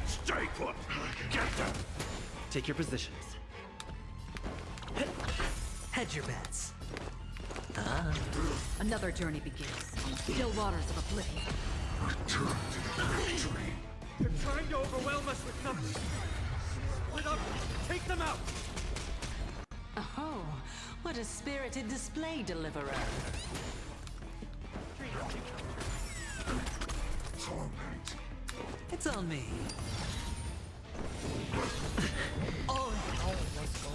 Stay put! Get them! Take your positions. Hedge your bets. Another journey begins on the still waters of oblivion. Return to the victory. They're trying to overwhelm us with numbers. Split up! Take them out! Oh, what a spirited display, Deliverer. Torment. It's on me. Oh, let's go.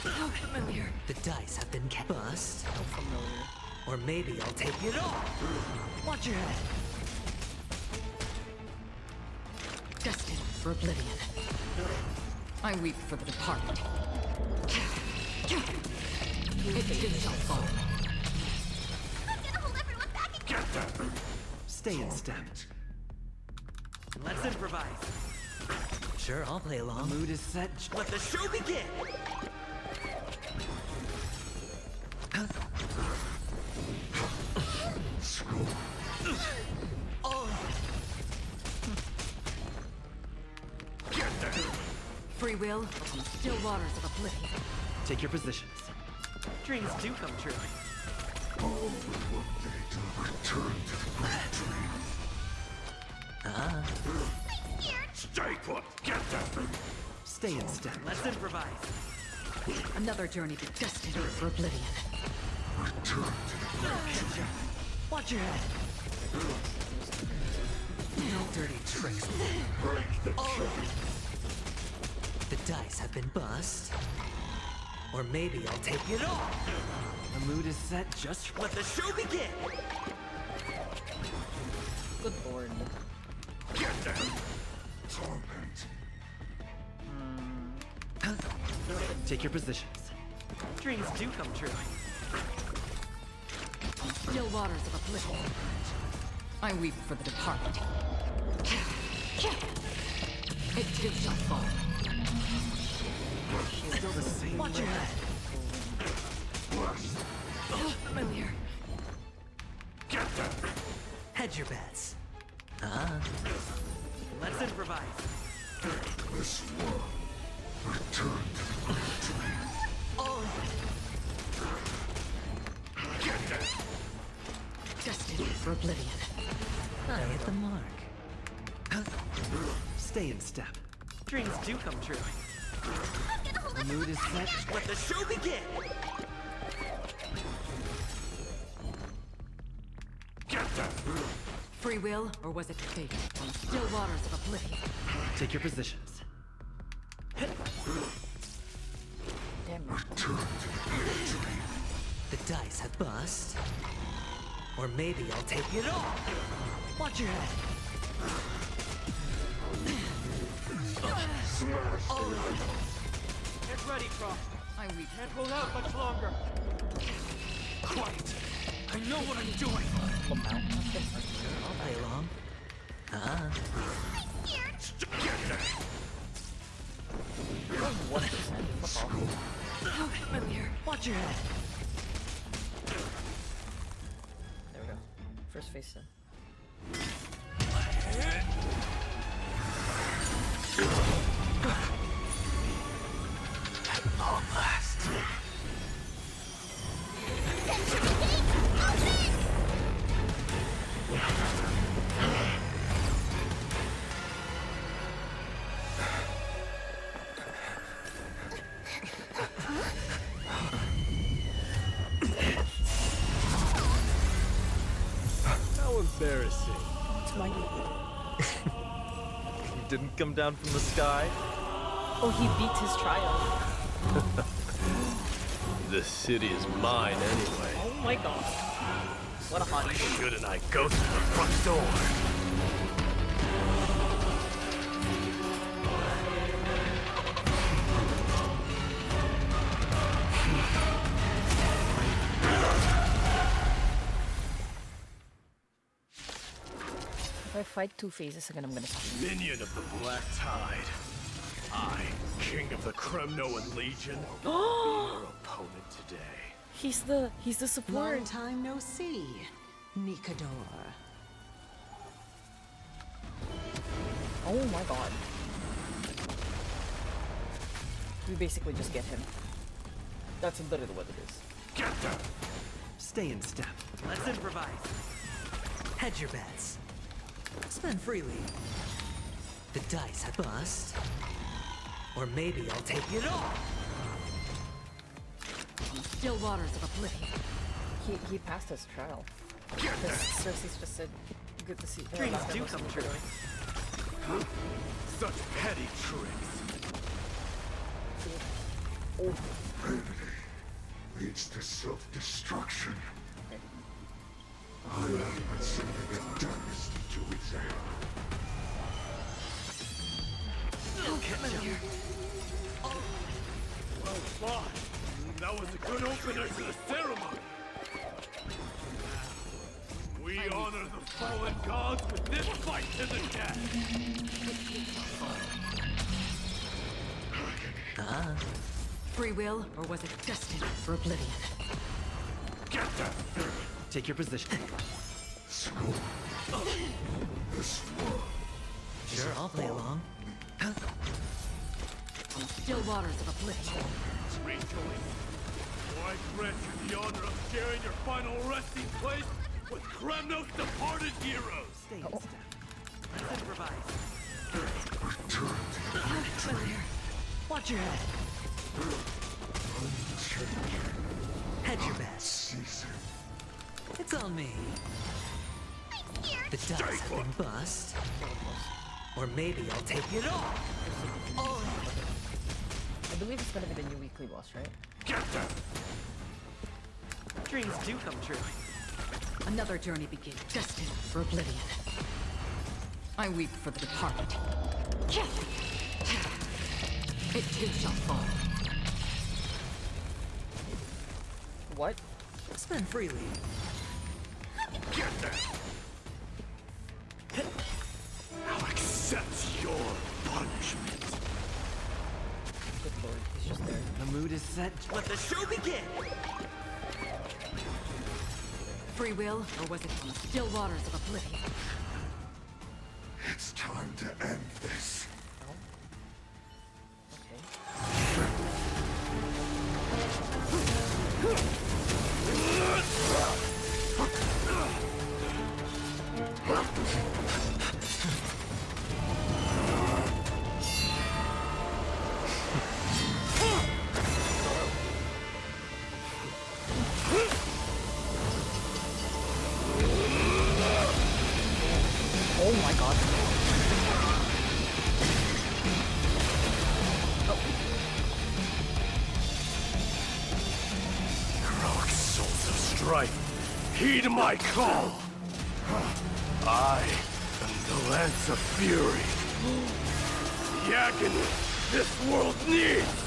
How familiar. The dice have been bust. How familiar. Or maybe I'll take it all. Watch your head. Destined for oblivion. I weep for the departed. It too shall fall. I'm gonna hold everyone back and Get them! Stay in step. Let's improvise. Sure, I'll play along. The mood is set. Let the show begin. Oh. Get them! Free will on the still waters of oblivion. Take your positions. Dreams do come true. All will one day to return to the victory. Stay put! Get them! Stay in step. Let's improvise. Another journey be destined for oblivion. Return to the victory. Watch your head. No dirty tricks. Break the chain. The dice have been bust. Or maybe I'll take it all. The mood is set. Just let the show begin. Good lord. Get them! Torment. Take your positions. Dreams do come true. Still waters of oblivion. I weep for the departed. It too shall fall. Still the same. Watch your head. Familiar. Hedge your bets. Let's improvise. This war returned to me. Destined for oblivion. I hit the mark. Stay in step. Dreams do come true. The mood is set. Let the show begin! Free will, or was it fate? On the still waters of oblivion. Take your positions. The dice have bust. Or maybe I'll take it all. Watch your head. Get ready, Croft. I weep. Can't hold out much longer. Quiet. I know what I'm doing. I'll play along. How familiar. Watch your head. There we go. First face then. At long last. How embarrassing. It's mighty. You didn't come down from the sky? Oh, he beat his trial. This city is mine anyway. Oh my god. What a hottie. Shouldn't I go through the front door? If I fight two phases again, I'm gonna stop. Minion of the Black Tide. I, King of the Kremnoan Legion, will be your opponent today. He's the support. Long time no see, Nikador. Oh my god. We basically just get him. That's literally what it is. Stay in step. Let's improvise. Hedge your bets. Spend freely. The dice have bust. Or maybe I'll take it all. On the still waters of oblivion. He passed his trial. Because Cersei's just said, good to see you. Dreams do come true. Such petty tricks. Vanity leads to self-destruction. I am but something that dies to its end. Well fought. That was a good opener to the ceremony. We honor the fallen gods with this fight to the death. Free will, or was it destined for oblivion? Take your position. School. This war. Sure, I'll play along. On the still waters of oblivion. Rejoice. For I grant you the honor of sharing your final resting place with Kremnos' departed heroes. Stay in step. Let's improvise. Return. Watch your head. Hedge your bets. Ceasing. It's on me. The dice have been bust. Or maybe I'll take it all. I believe it's gonna be the new weekly boss, right? Dreams do come true. Another journey begins, destined for oblivion. I weep for the departed. It too shall fall. What? Spend freely. I'll accept your punishment. Good lord, he's there. The mood is set. Let the show begin! Free will, or was it from the still waters of oblivion? It's time to end this. Oh my god. Heroic souls of strife, heed my call. I am the Lance of Fury. The agony this world needs.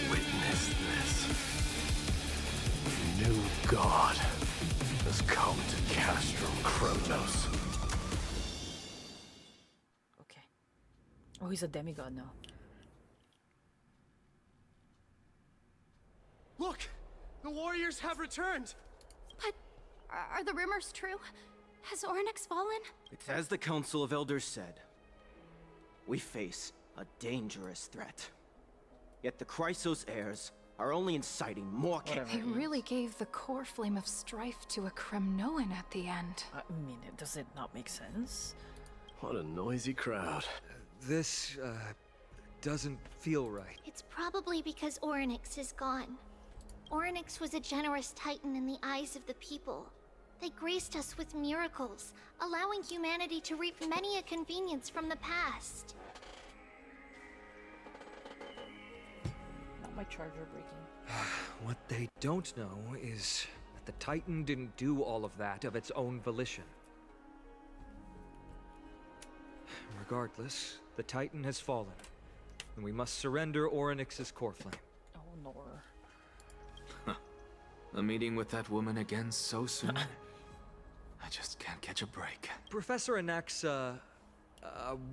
Witness this. The new god has come to Castrum Kremnos. Okay. Oh, he's a demigod now. Look! The warriors have returned! But are the rumors true? Has Ornyx fallen? It's as the Council of Elders said. We face a dangerous threat. Yet the Chrysos heirs are only inciting more chaos. They really gave the core flame of strife to a Kremnoan at the end. I mean, does it not make sense? What a noisy crowd. This, doesn't feel right. It's probably because Ornyx is gone. Ornyx was a generous titan in the eyes of the people. They graced us with miracles, allowing humanity to reap many a convenience from the past. Not my charger breaking. What they don't know is that the Titan didn't do all of that of its own volition. Regardless, the Titan has fallen, and we must surrender Ornyx's core flame. Oh, no. A meeting with that woman again so soon? I just can't catch a break. Professor Anaxa,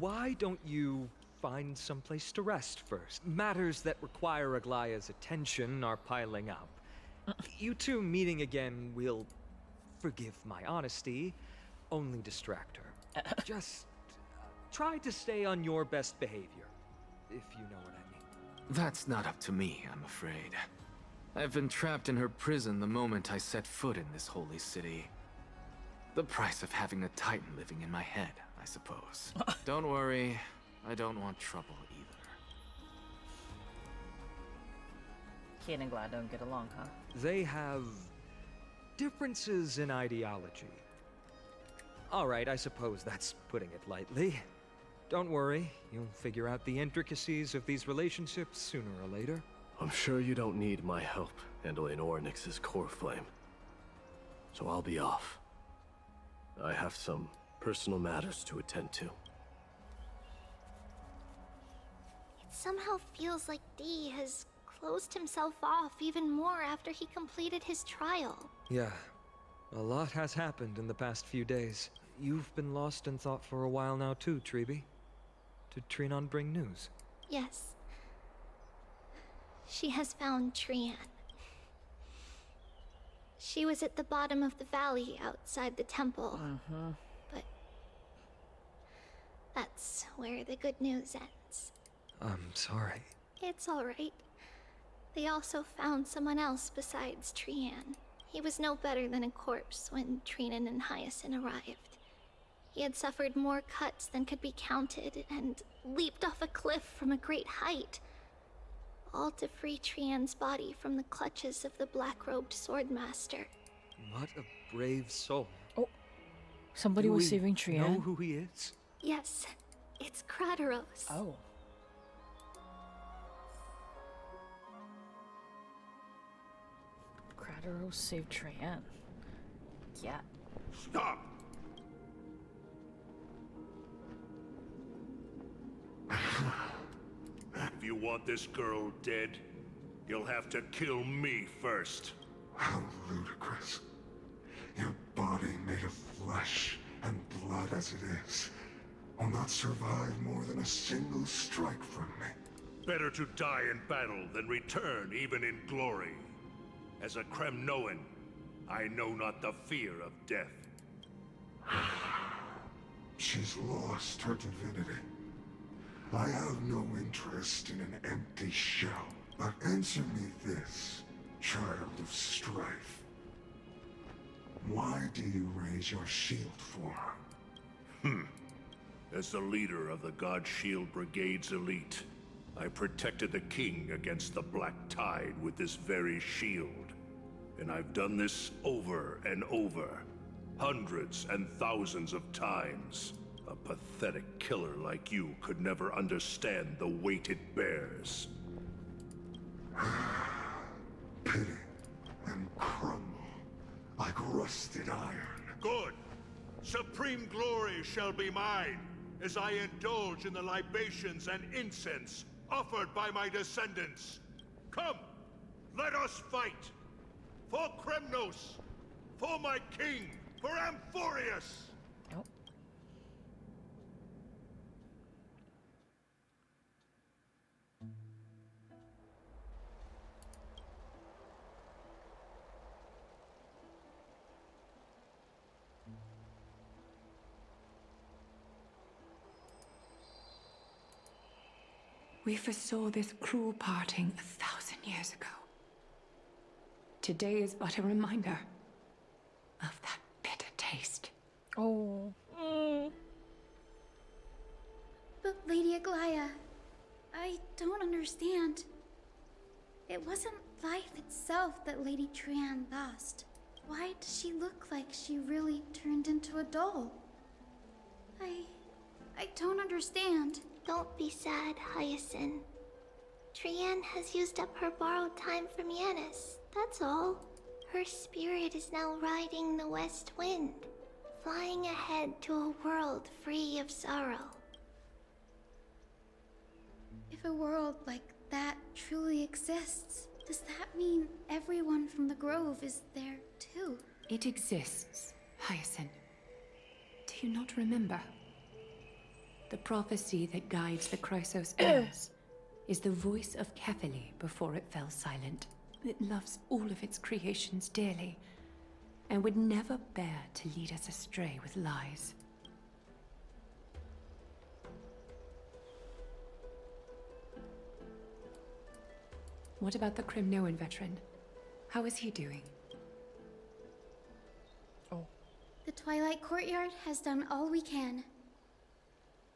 why don't you find someplace to rest first? Matters that require Aglaya's attention are piling up. You two meeting again will, forgive my honesty, only distract her. Just try to stay on your best behavior, if you know what I mean. That's not up to me, I'm afraid. I've been trapped in her prison the moment I set foot in this holy city. The price of having a Titan living in my head, I suppose. Don't worry, I don't want trouble either. Kate and Glad don't get along, huh? They have differences in ideology. Alright, I suppose that's putting it lightly. Don't worry, you'll figure out the intricacies of these relationships sooner or later. I'm sure you don't need my help handling Ornyx's core flame. So I'll be off. I have some personal matters to attend to. It somehow feels like D has closed himself off even more after he completed his trial. Yeah, a lot has happened in the past few days. You've been lost in thought for a while now too, Treeby. Did Trinon bring news? Yes. She has found Trian. She was at the bottom of the valley outside the temple. But that's where the good news ends. I'm sorry. It's alright. They also found someone else besides Trian. He was no better than a corpse when Trinan and Hyacinth arrived. He had suffered more cuts than could be counted and leaped off a cliff from a great height. All to free Trian's body from the clutches of the black-robed swordmaster. What a brave soul. Oh, somebody Do was we saving Trian. know who he is? Yes, it's Crateros. Oh. Crateros saved Trian. Yeah. Stop! If you want this girl dead, you'll have to kill me first. How ludicrous. Your body made of flesh and blood as it is will not survive more than a single strike from me. Better to die in battle than return even in glory. As a Kremnoan, I know not the fear of death. She's lost her divinity. I have no interest in an empty shell. But answer me this, child of strife. Why do you raise your shield for her? As the leader of the God Shield Brigade's elite, I protected the king against the Black Tide with this very shield. And I've done this over and over, hundreds and thousands of times. A pathetic killer like you could never understand the weight it bears. Pity and crumble like rusted iron. Good. Supreme glory shall be mine, as I indulge in the libations and incense offered by my descendants. Come, let us fight! For Kremnos! For my king! For Amphorius! Nope. We foresaw this cruel parting 1,000 years ago. Today is but a reminder of that bitter taste. Oh. But Lady Aglaya, I don't understand. It wasn't life itself that Lady Trian lost. Why does she look like she really turned into a doll? I don't understand. Don't be sad, Hyacinth. Trian has used up her borrowed time from Yanis, that's all. Her spirit is now riding the west wind, flying ahead to a world free of sorrow. If a world like that truly exists, does that mean everyone from the Grove is there too? It exists, Hyacinth. Do you not remember? The prophecy that guides the Chrysos heirs is the voice of Kefili before it fell silent. It loves all of its creations dearly, and would never bear to lead us astray with lies. What about the Kremnoan veteran? How is he doing? The Twilight Courtyard has done all we can.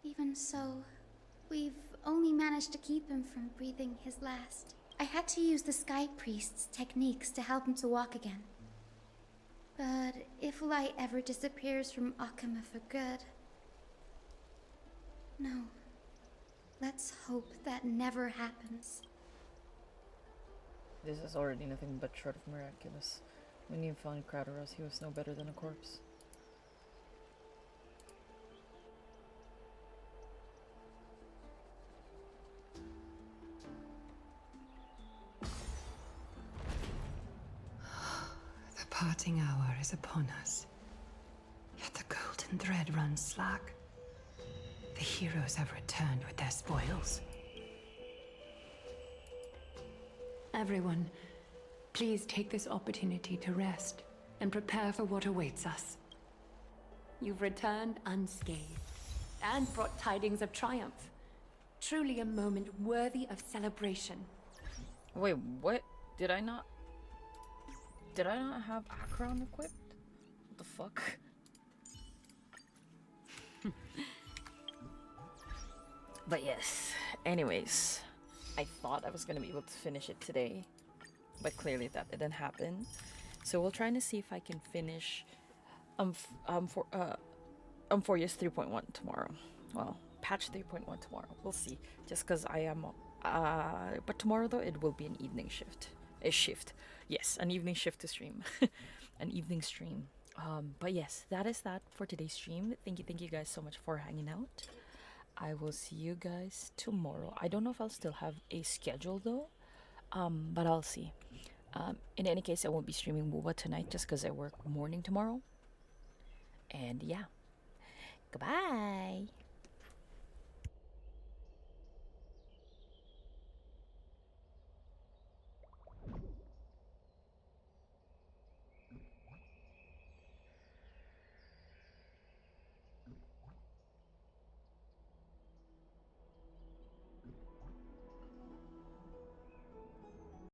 Even so, we've only managed to keep him from breathing his last. I had to use the Sky Priest's techniques to help him to walk again. But if light ever disappears from Akama for good... No. Let's hope that never happens. This is already nothing but short of miraculous. When you found Kratos, he was no better than a corpse. The parting hour is upon us. Yet the golden thread runs slack. The heroes have returned with their spoils. Everyone, please take this opportunity to rest and prepare for what awaits us. You've returned unscathed and brought tidings of triumph. Truly a moment worthy of celebration. Wait, what? Did I not have Akron equipped? What the fuck? But yes, anyways, I thought I was gonna be able to finish it today, but clearly that didn't happen. So we'll try to see if I can finish Amphorius 3.1 tomorrow. Well, patch 3.1 tomorrow. We'll see. Just because I am, but tomorrow though it will be an evening shift. Yes, an evening shift to stream, an evening stream. But yes, that is that for today's stream. Thank you guys so much for hanging out. I will see you guys tomorrow. I don't know if I'll still have a schedule though, but I'll see. In any case, I won't be streaming WoWA tonight just because I work morning tomorrow. And yeah, goodbye.